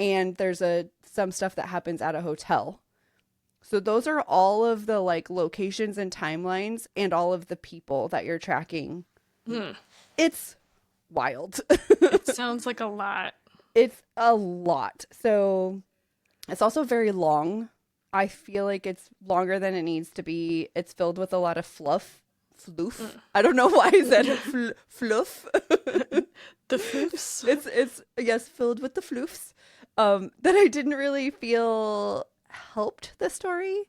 and there's some stuff that happens at a hotel. So those are all of the like locations and timelines and all of the people that you're tracking. It's wild. It sounds like a lot. It's a lot. So it's also very long. I feel like it's longer than it needs to be. It's filled with a lot of fluff. I don't know why I said fluff. The floofs. It's yes, filled with the floofs. That I didn't really feel helped the story.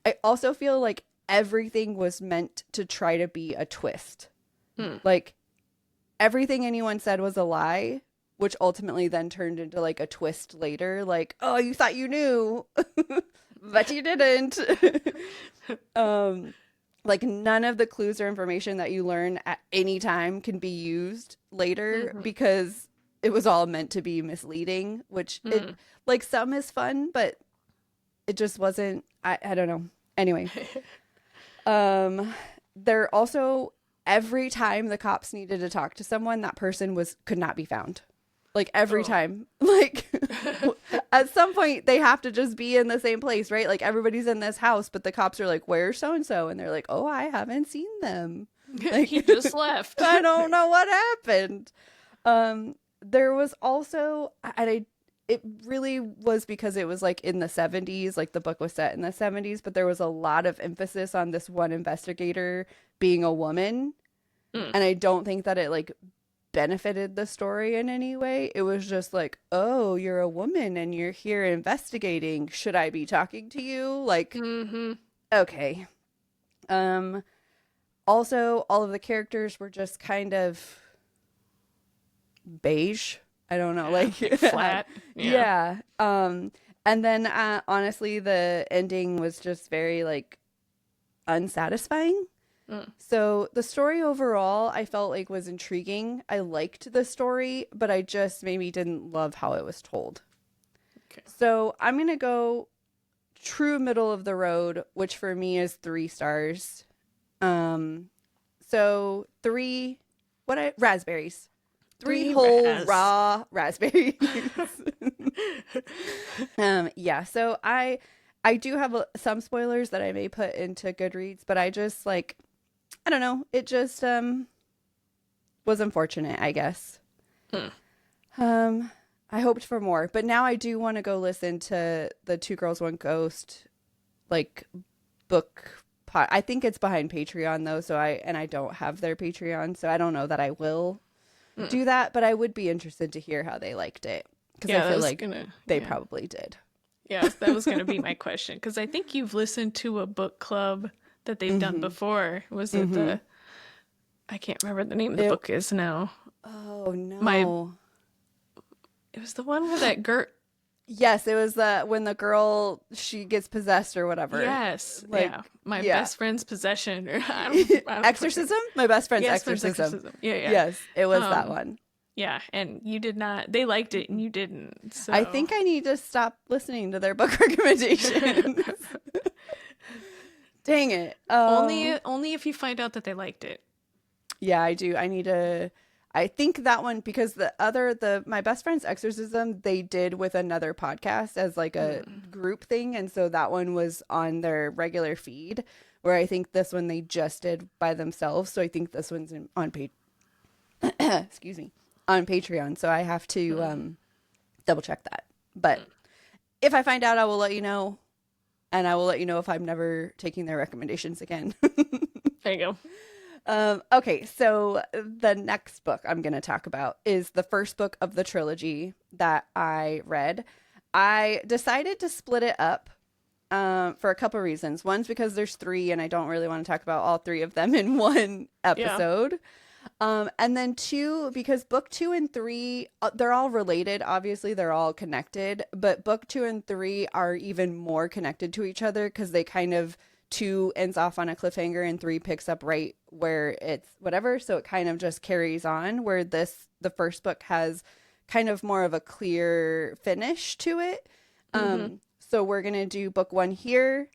I also feel like everything was meant to try to be a twist. Like everything anyone said was a lie, which ultimately then turned into like a twist later. Like, oh, you thought you knew, but you didn't. Like none of the clues or information that you learn at any time can be used later because it was all meant to be misleading, which it like some is fun, but it just wasn't. I don't know. Anyway, there also every time the cops needed to talk to someone, that person could not be found. Like every time, like at some point they have to just be in the same place, right? Like everybody's in this house, but the cops are like, "Where's so-and-so?" And they're like, "Oh, I haven't seen them. Like, he just left. I don't know what happened." There was also, it really was because it was like in the 70s, like the book was set in the 70s, but there was a lot of emphasis on this one investigator being a woman. And I don't think that it like benefited the story in any way. It was just like, oh, you're a woman and you're here investigating. Should I be talking to you? Like, okay. Also, all of the characters were just kind of beige. I don't know, like flat. Yeah. And then honestly, the ending was just very like unsatisfying. So the story overall, I felt like was intriguing. I liked the story, but I just maybe didn't love how it was told. Okay. So I'm going to go true middle of the road, which for me is 3 stars. So 3, raspberries. 3 whole raw raspberries. Yeah, so I do have some spoilers that I may put into Goodreads, but I just like, I don't know. It just was unfortunate, I guess. I hoped for more, but now I do want to go listen to the 2 Girls, 1 Ghost like book. I think it's behind Patreon though, so I don't have their Patreon, so I don't know that I will do that, but I would be interested to hear how they liked it because I feel like they probably did. Yeah, that was going to be my question because I think you've listened to a book club that they've done before. Was it I can't remember the name of the book is now. Oh no. It was the one with that Yes, it was when the girl, she gets possessed or whatever. Yes. Like, my best friend's possession. Or I don't Exorcism? My best friend's exorcism. Yeah. Yes, it was that one. Yeah, and you did not. They liked it and you didn't. So I think I need to stop listening to their book recommendations. Dang it. Only if you find out that they liked it. Yeah, I do. I think that one, because my best friend's exorcism, they did with another podcast as like a group thing. And so that one was on their regular feed, where I think this one they just did by themselves. So I think this one's on excuse me, on Patreon. So I have to double check that. But if I find out, I will let you know. And I will let you know if I'm never taking their recommendations again. There you go. Okay, so the next book I'm going to talk about is the first book of the trilogy that I read. I decided to split it up for a couple reasons. One's because there's three, and I don't really want to talk about all three of them in one episode. And then two, because book 2 and 3, they're all related. Obviously, they're all connected. But book 2 and 3 are even more connected to each other because they kind of, 2 ends off on a cliffhanger and 3 picks up right where it's whatever. So it kind of just carries on, where the first book has kind of more of a clear finish to it. So we're going to do book 1 here.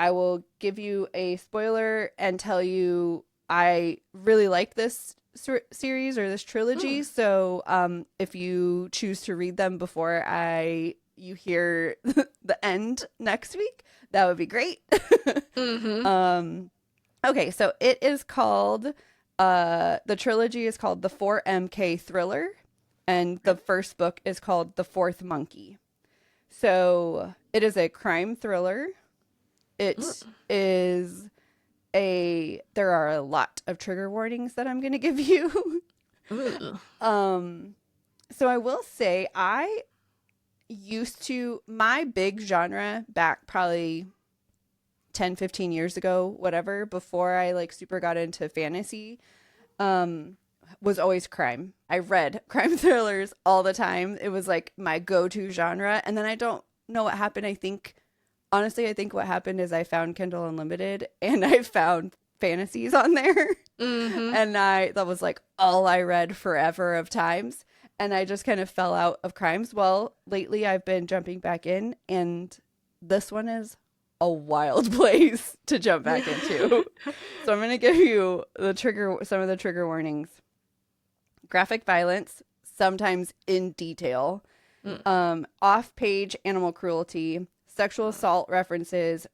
I will give you a spoiler and tell you I really like this series or this trilogy. So if you choose to read them before you hear the end next week, that would be great. Okay, so it is called, the trilogy is called The 4MK Thriller, and the first book is called The Fourth Monkey. So it is a crime thriller. It is there are a lot of trigger warnings that I'm going to give you. So I will say my big genre back probably 10, 15 years ago, whatever, before I like super got into fantasy, was always crime. I read crime thrillers all the time. It was like my go-to genre. And then I don't know what happened. I think what happened is I found Kindle Unlimited and I found fantasies on there. And that was like all I read forever of times. And I just kind of fell out of crimes. Well, lately I've been jumping back in, and this one is a wild place to jump back into. So I'm going to give you some of the trigger warnings. Graphic violence, sometimes in detail. Off-page animal cruelty, sexual assault references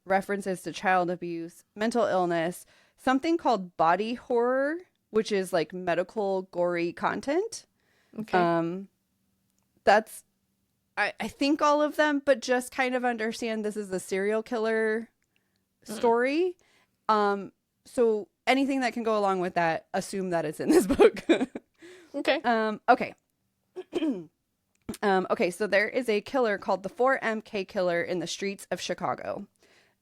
to child abuse, mental illness, something called body horror, which is like medical gory content. Okay. That's I think all of them, but just kind of understand this is a serial killer story. So anything that can go along with that, assume that it's in this book. Okay. Okay. Okay, so there is a killer called the 4MK Killer in the streets of Chicago.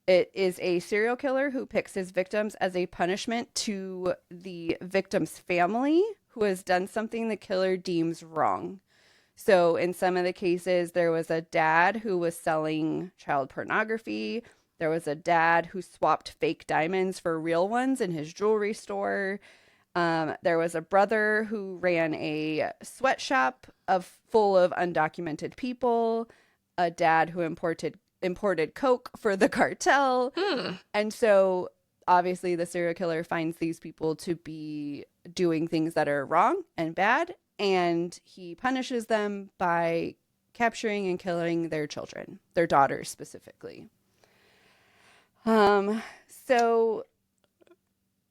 It is a serial killer who picks his victims as a punishment to the victim's family who has done something the killer deems wrong. So in some of the cases, there was a dad who was selling child pornography. There was a dad who swapped fake diamonds for real ones in his jewelry store. There was a brother who ran a sweatshop full of undocumented people. A dad who imported coke for the cartel. And so obviously the serial killer finds these people to be doing things that are wrong and bad, and he punishes them by capturing and killing their children, their daughters specifically. So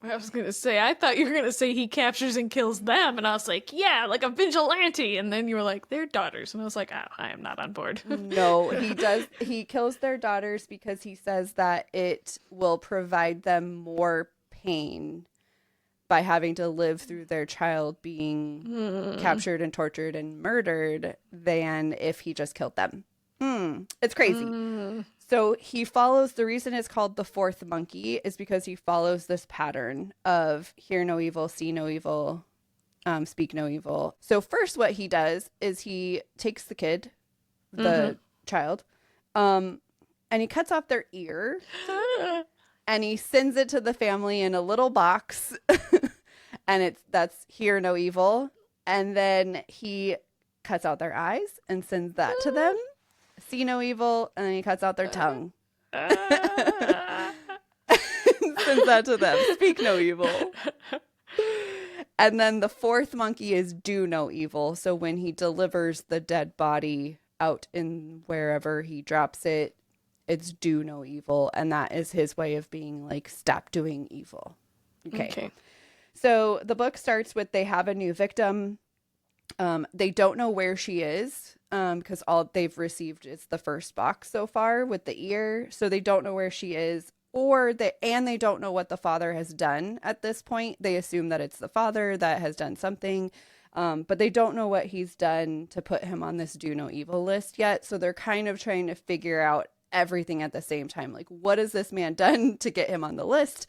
I was going to say, I thought you were going to say he captures and kills them. And I was like, yeah, like a vigilante. And then you were like, they're daughters. And I was like, oh, I am not on board. No, he does. He kills their daughters because he says that it will provide them more pain by having to live through their child being captured and tortured and murdered than if he just killed them. It's crazy. So the reason it's called the fourth monkey is because he follows this pattern of hear no evil, see no evil, speak no evil. So first what he does is he takes the kid, the child, and he cuts off their ear and he sends it to the family in a little box and that's hear no evil. And then he cuts out their eyes and sends that to them. See no evil, and then he cuts out their tongue. Sends that to them. Speak no evil. And then the fourth monkey is do no evil. So when he delivers the dead body out in wherever he drops it, it's do no evil. And that is his way of being like, stop doing evil. Okay. So the book starts with they have a new victim. They don't know where she is. Because all they've received is the first box so far with the ear. So they don't know where she is, and they don't know what the father has done at this point. They assume that it's the father that has done something. But they don't know what he's done to put him on this do no evil list yet. So they're kind of trying to figure out everything at the same time. Like, what has this man done to get him on the list?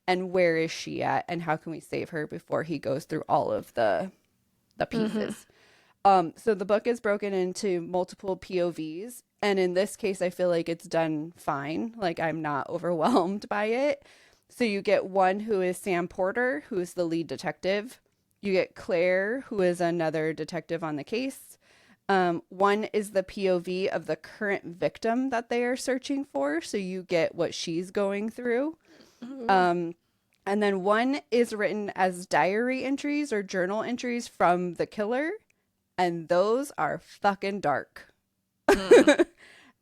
And where is she at? And how can we save her before he goes through all of the pieces? So the book is broken into multiple POVs. And in this case, I feel like it's done fine. Like, I'm not overwhelmed by it. So you get one who is Sam Porter, who is the lead detective. You get Claire, who is another detective on the case. One is the POV of the current victim that they are searching for. So you get what she's going through. And then one is written as diary entries or journal entries from the killer. And those are fucking dark.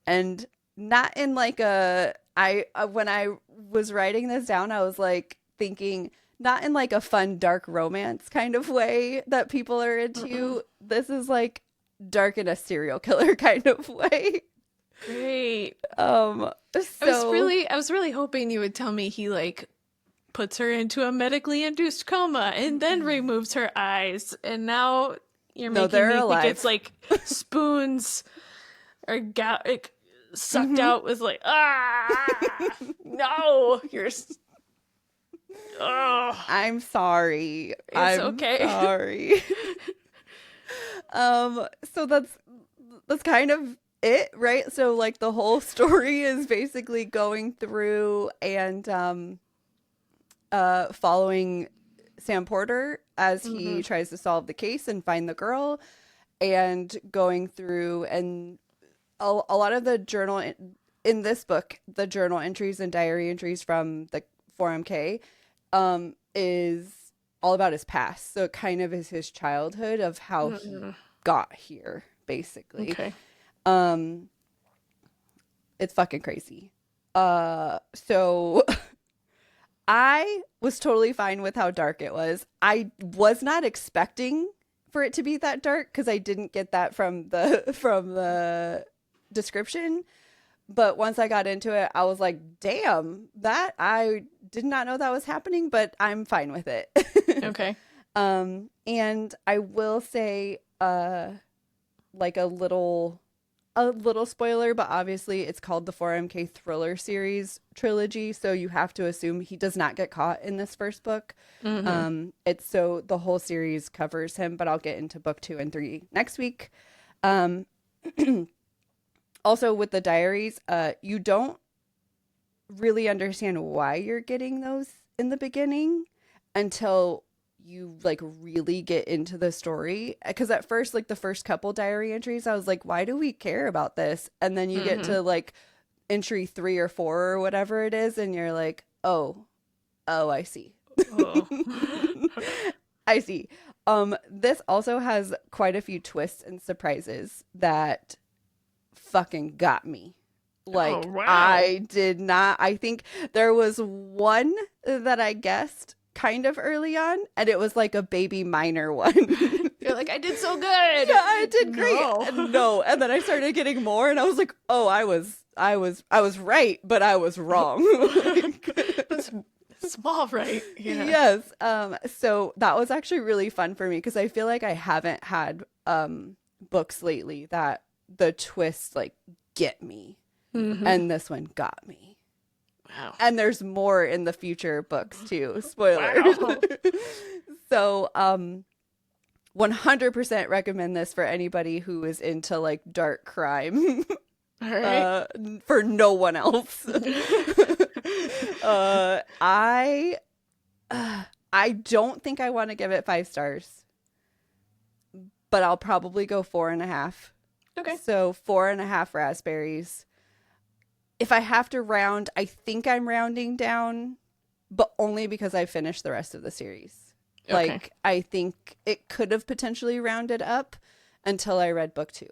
And not in like when I was writing this down, I was like thinking, not in like a fun, dark romance kind of way that people are into. This is like dark in a serial killer kind of way. Great. So I was really hoping you would tell me he like puts her into a medically induced coma and then removes her eyes. And now you're making me think it's like spoons or sucked out with like, no, you're. Oh, I'm sorry. It's okay. Sorry. So that's kind of it, right? So like the whole story is basically going through and following Sam Porter as he tries to solve the case and find the girl, and going through and a lot of the journal in this book, the journal entries and diary entries from the 4MK is all about his past. So it kind of is his childhood of how he got here, basically. Okay. It's fucking crazy. So I was totally fine with how dark it was. I was not expecting for it to be that dark because I didn't get that from the description. But once I got into it, I was like, damn, that I did not know that was happening, but I'm fine with it. Okay. And I will say, like a little spoiler, but obviously it's called the 4MK Thriller series trilogy. So you have to assume he does not get caught in this first book. It's so the whole series covers him, but I'll get into book 2 and 3 next week. Also, with the diaries, you don't really understand why you're getting those in the beginning until you like really get into the story. Because at first, like the first couple diary entries, I was like, why do we care about this? And then you get to like entry 3 or 4 or whatever it is, and you're like, oh, I see. I see. This also has quite a few twists and surprises that fucking got me. Like, wow. I think there was one that I guessed kind of early on, and it was like a baby minor one. You're like, I did so good. Yeah, I did great. No. And then I started getting more, and I was like, oh, I was right, but I was wrong. That's small right. Yeah. Yes. So that was actually really fun for me because I feel like I haven't had books lately that the twists like get me. And this one got me. Wow. And there's more in the future books too. Spoilers. Wow. So 100% recommend this for anybody who is into like dark crime. All right. For no one else. I don't think I want to give it 5 stars, but I'll probably go 4.5. Okay. So 4.5 raspberries. If I have to round, I think I'm rounding down, but only because I finished the rest of the series. Okay. Like, I think it could have potentially rounded up until I read book 2.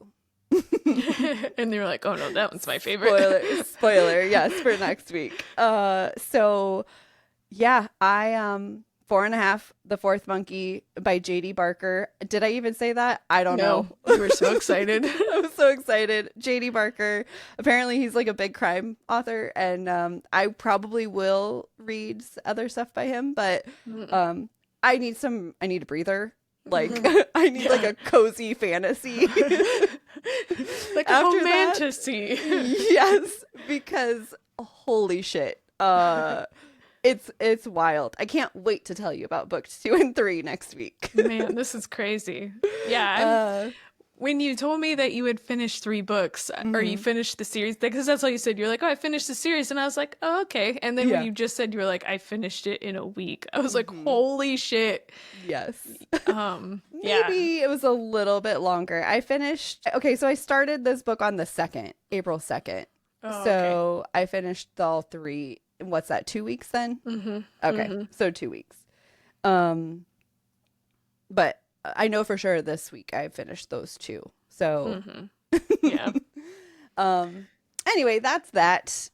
And they were like, oh no, that one's my favorite. Spoiler, yes, for next week. So yeah, I 4.5, The Fourth Monkey by J.D. Barker. Did I even say that? I don't know. You were so excited. I was so excited. J.D. Barker. Apparently he's like a big crime author, and I probably will read other stuff by him, but I need a breather. Like I need like a cozy fantasy. Like a After home that, fantasy. yes, because holy shit. It's wild. I can't wait to tell you about books 2 and 3 next week. Man, this is crazy. Yeah, when you told me that you had finished 3 books, or you finished the series, because that's all you said. You're like, oh, I finished the series. And I was like, oh, okay. And then when you just said you were like, I finished it in a week, I was like, holy shit. Yes. Yeah. Maybe it was a little bit longer. I finished. Okay, so I started this book on the 2nd, April 2nd. Oh, So I finished all 3. What's that? 2 weeks then? Okay, so 2 weeks. But I know for sure this week I finished those 2. So Yeah. Anyway, that's that.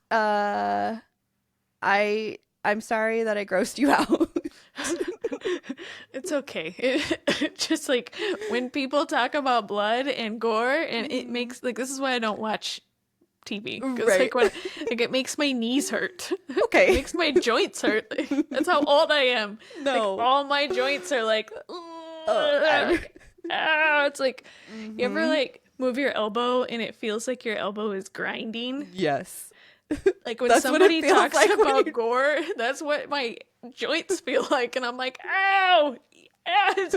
I'm sorry that I grossed you out. It's okay. Just like when people talk about blood and gore, and it makes like, this is why I don't watch TV, because Right. like it makes my knees hurt. Okay. It makes my joints hurt. That's how old I am. No. Like, all my joints are like, like, it's like, you ever like move your elbow and it feels like your elbow is grinding? Yes. Like when That's what it somebody feels talks like when about you- gore, that's what my joints feel like, and I'm like, ow, it's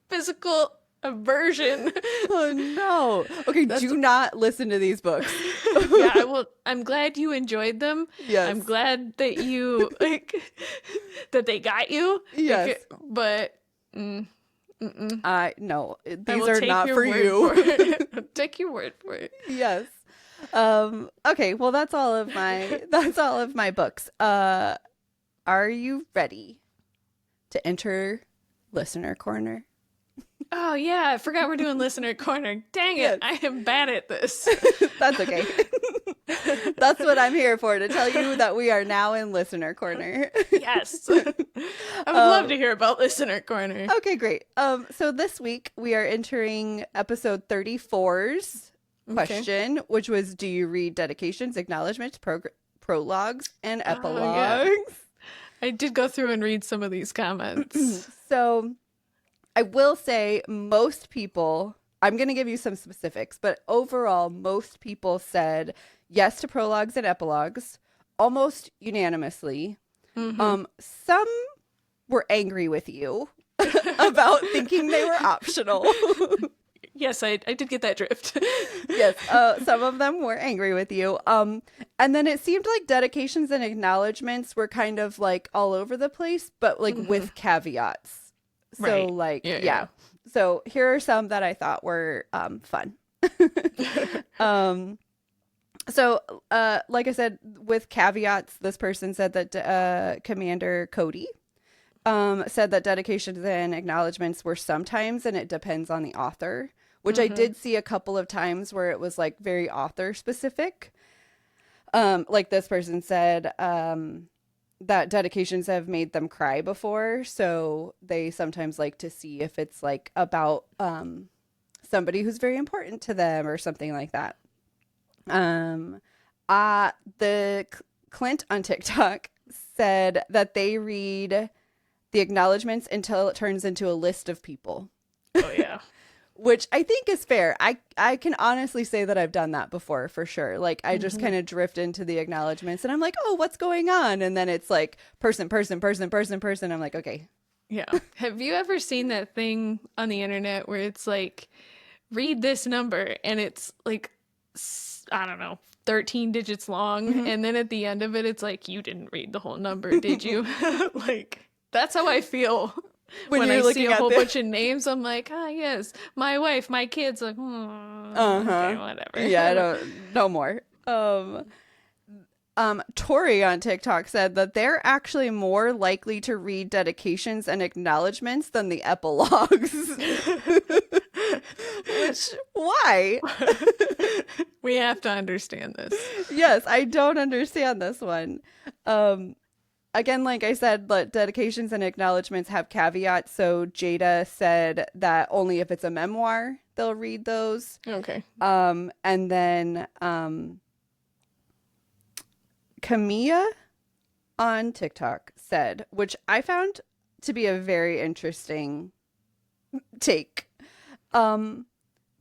physical aversion. Oh no. Okay, do not listen to these books. Yeah, I will. I'm glad you enjoyed them. Yes. I'm glad that you like that they got you. Yes. But No, I these will are take not your for word you. for it. I'll take your word for it. Yes. Okay, well that's all of my books. Are you ready to enter listener corner? Oh yeah, I forgot we're doing listener corner. Dang it, Yes. I am bad at this. That's okay. That's what I'm here for, to tell you that we are now in listener corner. Yes, I would love to hear about listener corner. Okay, great. So this week we are entering episode 34's question, which was, do you read dedications, acknowledgments, prologues, and epilogues? Yeah. I did go through and read some of these comments. So I will say most people, I'm going to give you some specifics, but overall, most people said yes to prologues and epilogues, almost unanimously. Some were angry with you about thinking they were optional. Yes, I did get that drift. Yes, some of them were angry with you. And then it seemed like dedications and acknowledgments were kind of like all over the place, but like with caveats. So Right. like, Yeah, yeah. yeah. So here are some that I thought were fun. So like I said, with caveats, this person said that Commander Cody said that dedications and acknowledgments were sometimes, and it depends on the author, which I did see a couple of times where it was like very author specific. Like this person said that dedications have made them cry before, so they sometimes like to see if it's like about somebody who's very important to them or something like that. The Clint on TikTok said that they read the acknowledgments until it turns into a list of people. Oh yeah. Which I think is fair. I can honestly say that I've done that before, for sure. Like, I just kind of drift into the acknowledgments and I'm like, oh, what's going on? And then it's like person. I'm like, okay. Yeah. Have you ever seen that thing on the internet where it's like, read this number, and it's like, I don't know, 13 digits long. And then at the end of it, it's like, you didn't read the whole number, did you? Like, that's how I feel. When you're I see looking a at whole the- bunch of names, I'm like, yes, my wife, my kids, like, okay, whatever. Yeah, I don't no more. Tori on TikTok said that they're actually more likely to read dedications and acknowledgments than the epilogues. Which, why? We have to understand this. Yes, I don't understand this one. Again, like I said, dedications and acknowledgments have caveats. So Jada said that only if it's a memoir, they'll read those. Okay. And then Camilla on TikTok said, which I found to be a very interesting take.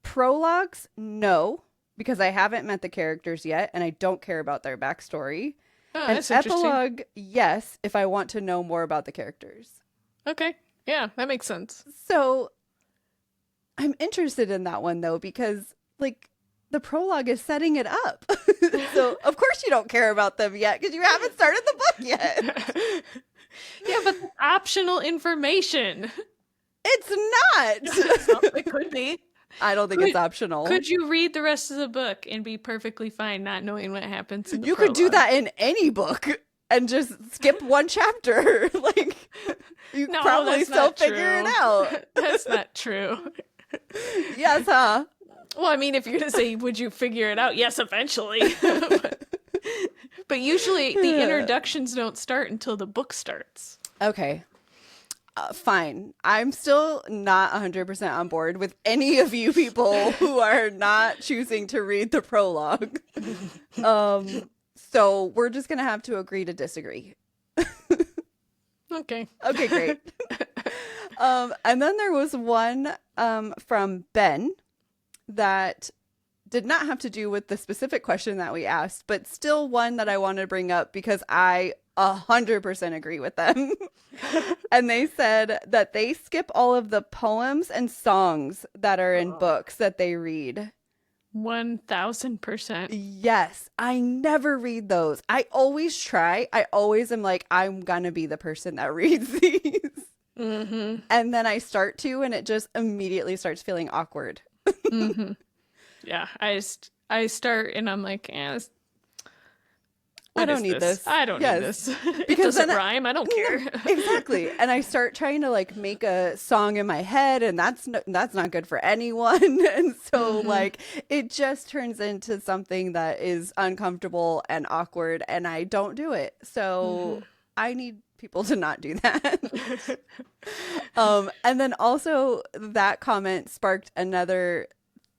Prologues, no, because I haven't met the characters yet and I don't care about their backstory. Oh, An that's interesting. epilogue, yes, if I want to know more about the characters. Okay. Yeah, that makes sense. So I'm interested in that one though, because like the prologue is setting it up. So of course you don't care about them yet because you haven't started the book yet. Yeah, but optional information. It's not. It could be. I don't think it's optional. Could you read the rest of the book and be perfectly fine not knowing what happens in the You could do prologue? that in any book and just skip one chapter. Like you No, probably that's still not figure true. it out. That's not true. Yes, huh? Well, I mean, if you're going to say, would you figure it out? Yes, eventually. But usually the introductions don't start until the book starts. Okay. Fine. I'm still not 100% on board with any of you people who are not choosing to read the prologue. So we're just going to have to agree to disagree. Okay. Okay, great. And then there was one from Ben that did not have to do with the specific question that we asked, but still one that I want to bring up because I 100% agree with them. And they said that they skip all of the poems and songs that are in books that they read. 1000%. Yes, I never read those. I always try. I always am like, I'm gonna be the person that reads these. Mm-hmm. And then I start to, and it just immediately starts feeling awkward. Mm-hmm. Yeah, I start and I'm like, I don't need this. I don't need this. It Because doesn't then rhyme. I don't care. Exactly. And I start trying to like make a song in my head, and that's not good for anyone. And so like it just turns into something that is uncomfortable and awkward, and I don't do it. So I need people to not do that. And then also that comment sparked another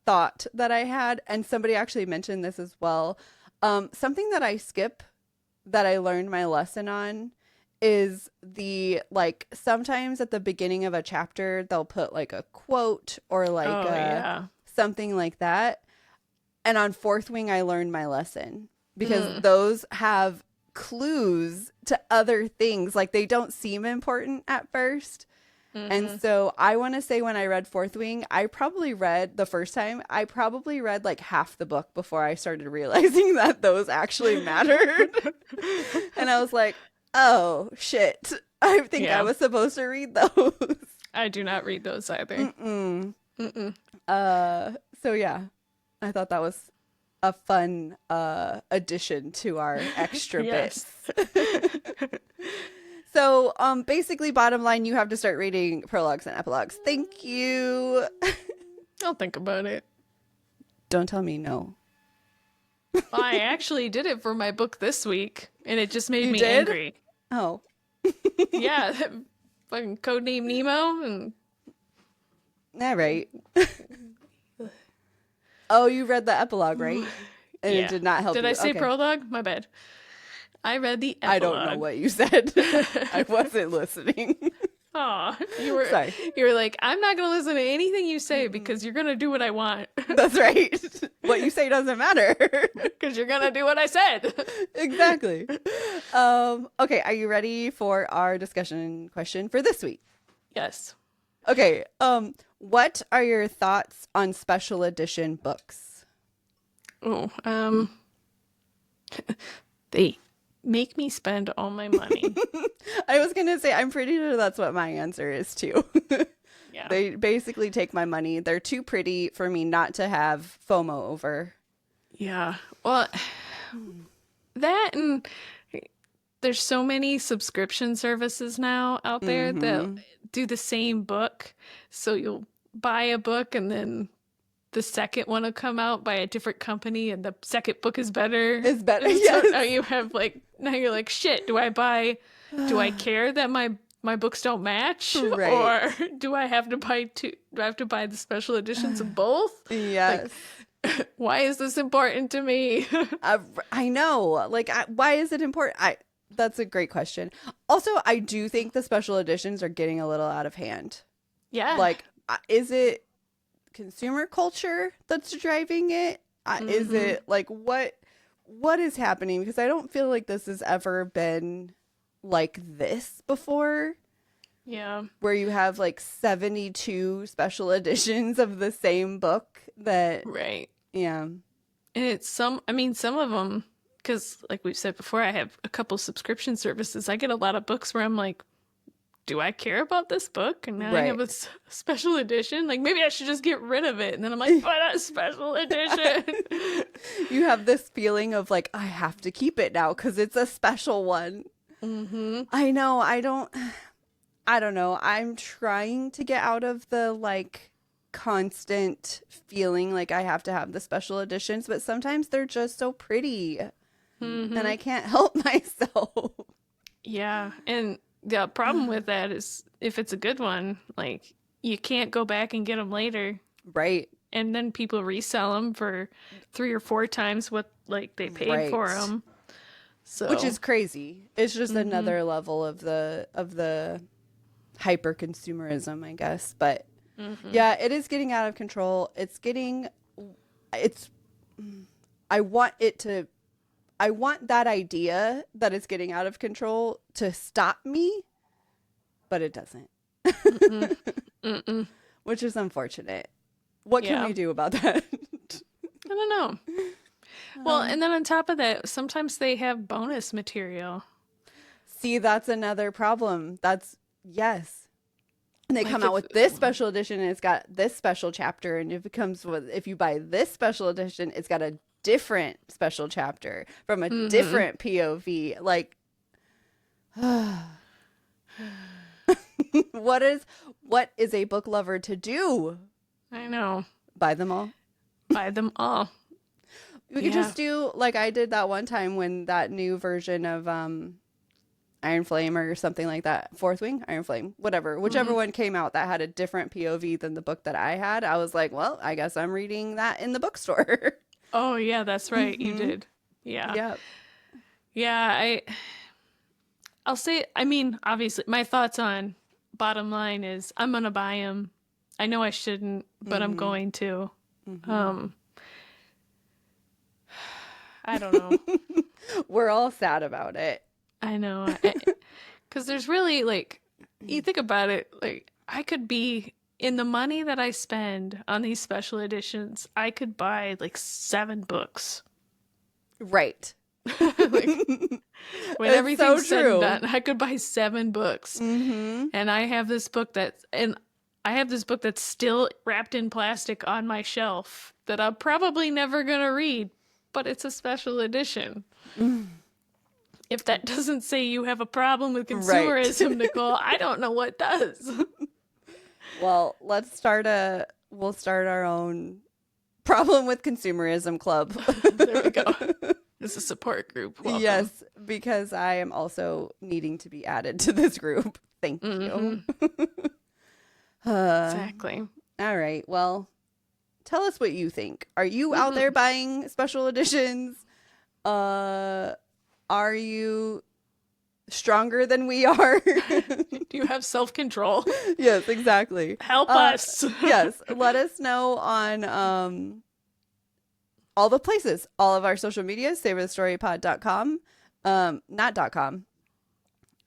thought that I had, and somebody actually mentioned this as well. Something that I skip that I learned my lesson on is the like sometimes at the beginning of a chapter they'll put like a quote or like something like that. And on Fourth Wing I learned my lesson because those have clues to other things. Like they don't seem important at first. And so I want to say when I read Fourth Wing, I probably read the first time, I probably read like half the book before I started realizing that those actually mattered. And I was like, oh, shit. I think I was supposed to read those. I do not read those either. So yeah, I thought that was a fun addition to our extra bits. So, basically, bottom line, you have to start reading prologues and epilogues. Thank you. I'll think about it. Don't tell me no. I actually did it for my book this week, and it just made You me did? angry. Oh. Yeah, fucking Codename Nemo, and All right. Oh, you read the epilogue, right? And it did not help you. Did I say Okay. prologue? My bad. I read the epilogue. I don't know what you said. I wasn't listening. Aw, you were Sorry. You were like, I'm not gonna listen to anything you say because you're gonna do what I want. That's right. What you say doesn't matter. Because you're gonna do what I said. Exactly. Okay, are you ready for our discussion question for this week? Yes. Okay. What are your thoughts on special edition books? Oh, they make me spend all my money. I was gonna say I'm pretty sure that's what my answer is too. Yeah. They basically take my money. They're too pretty for me not to have FOMO over. Yeah. Well, that and there's so many subscription services now out there that do the same book. So you'll buy a book and then the second one will come out by a different company and the second book is better. It's better. And Yes. so now you're like, shit, do I care that my books don't match? Right. Or do I have to buy the special editions of both? Yes. Why is this important to me? I know. Like, why is it important? That's a great question. Also, I do think the special editions are getting a little out of hand. Yeah. Like, is it consumer culture that's driving it? Is it like what is happening? Because I don't feel like this has ever been like this before. Yeah. Where you have like 72 special editions of the same book that Right. yeah. And it's some of them, because like we've said before, I have a couple subscription services. I get a lot of books where I'm like, do I care about this book? And now I have a special edition. Like, maybe I should just get rid of it. And then I'm like, but a special edition. You have this feeling of like, I have to keep it now because it's a special one. I know. I don't know. I'm trying to get out of the like constant feeling like I have to have the special editions, but sometimes they're just so pretty and I can't help myself. Yeah. And the problem with that is if it's a good one, like you can't go back and get them later. Right. And then people resell them for 3 or 4 times what like they paid for them. So, which is crazy. It's just another level of the hyper consumerism, I guess. But yeah, it is getting out of control. I want that idea that it's getting out of control to stop me, but it doesn't. Which is unfortunate. What can we do about that? I don't know. Well, and then on top of that, sometimes they have bonus material. See, that's another problem. Yes. And they Like come out with this special edition and it's got this special chapter. And if you buy this special edition, it's got a different special chapter from a different POV. Like, what is a book lover to do? I know. Buy them all. Buy them all. We could just do like I did that one time when that new version of Iron Flame or something like that. Fourth Wing, Iron Flame, whichever one came out that had a different POV than the book that I had. I was like, well, I guess I'm reading that in the bookstore. Oh yeah, that's right. You did. Yeah. Yep. Yeah. I'll say. I mean, obviously, my thoughts on bottom line is I'm gonna buy them. I know I shouldn't, but I'm going to. I don't know. We're all sad about it. I know. Because there's really, like, you think about it, like, I could be, in the money that I spend on these special editions, I could buy, like, 7 books. Right. When everything's said and done, I could buy 7 books. And I have this book that's still wrapped in plastic on my shelf that I'm probably never going to read, but it's a special edition. If that doesn't say you have a problem with consumerism, Nicole, I don't know what does. Well, we'll start our own problem with consumerism club. There we go. It's a support group. Welcome. Yes, because I am also needing to be added to this group. Thank you. Exactly. All right. Well, tell us what you think. Are you out there buying special editions? Are you stronger than we are? Do you have self-control? Yes, exactly. Help us. Yes. Let us know on all the places, all of our social media, savorthestorypod.com. Not .com.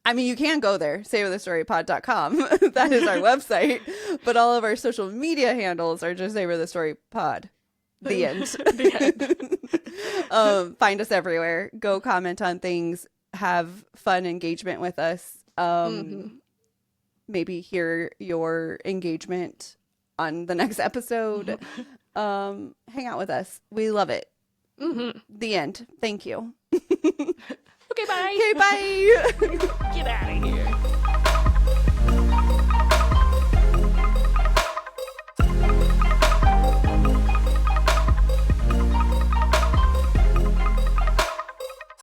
I mean, you can go there, savorthestorypod.com. That is our website. But all of our social media handles are just Savor the Story Pod. The end. The end. Find us everywhere. Go comment on things. Have fun engagement with us. Maybe hear your engagement on the next episode. Hang out with us. We love it. The end. Thank you. Okay, bye. Okay, bye. Get out of here.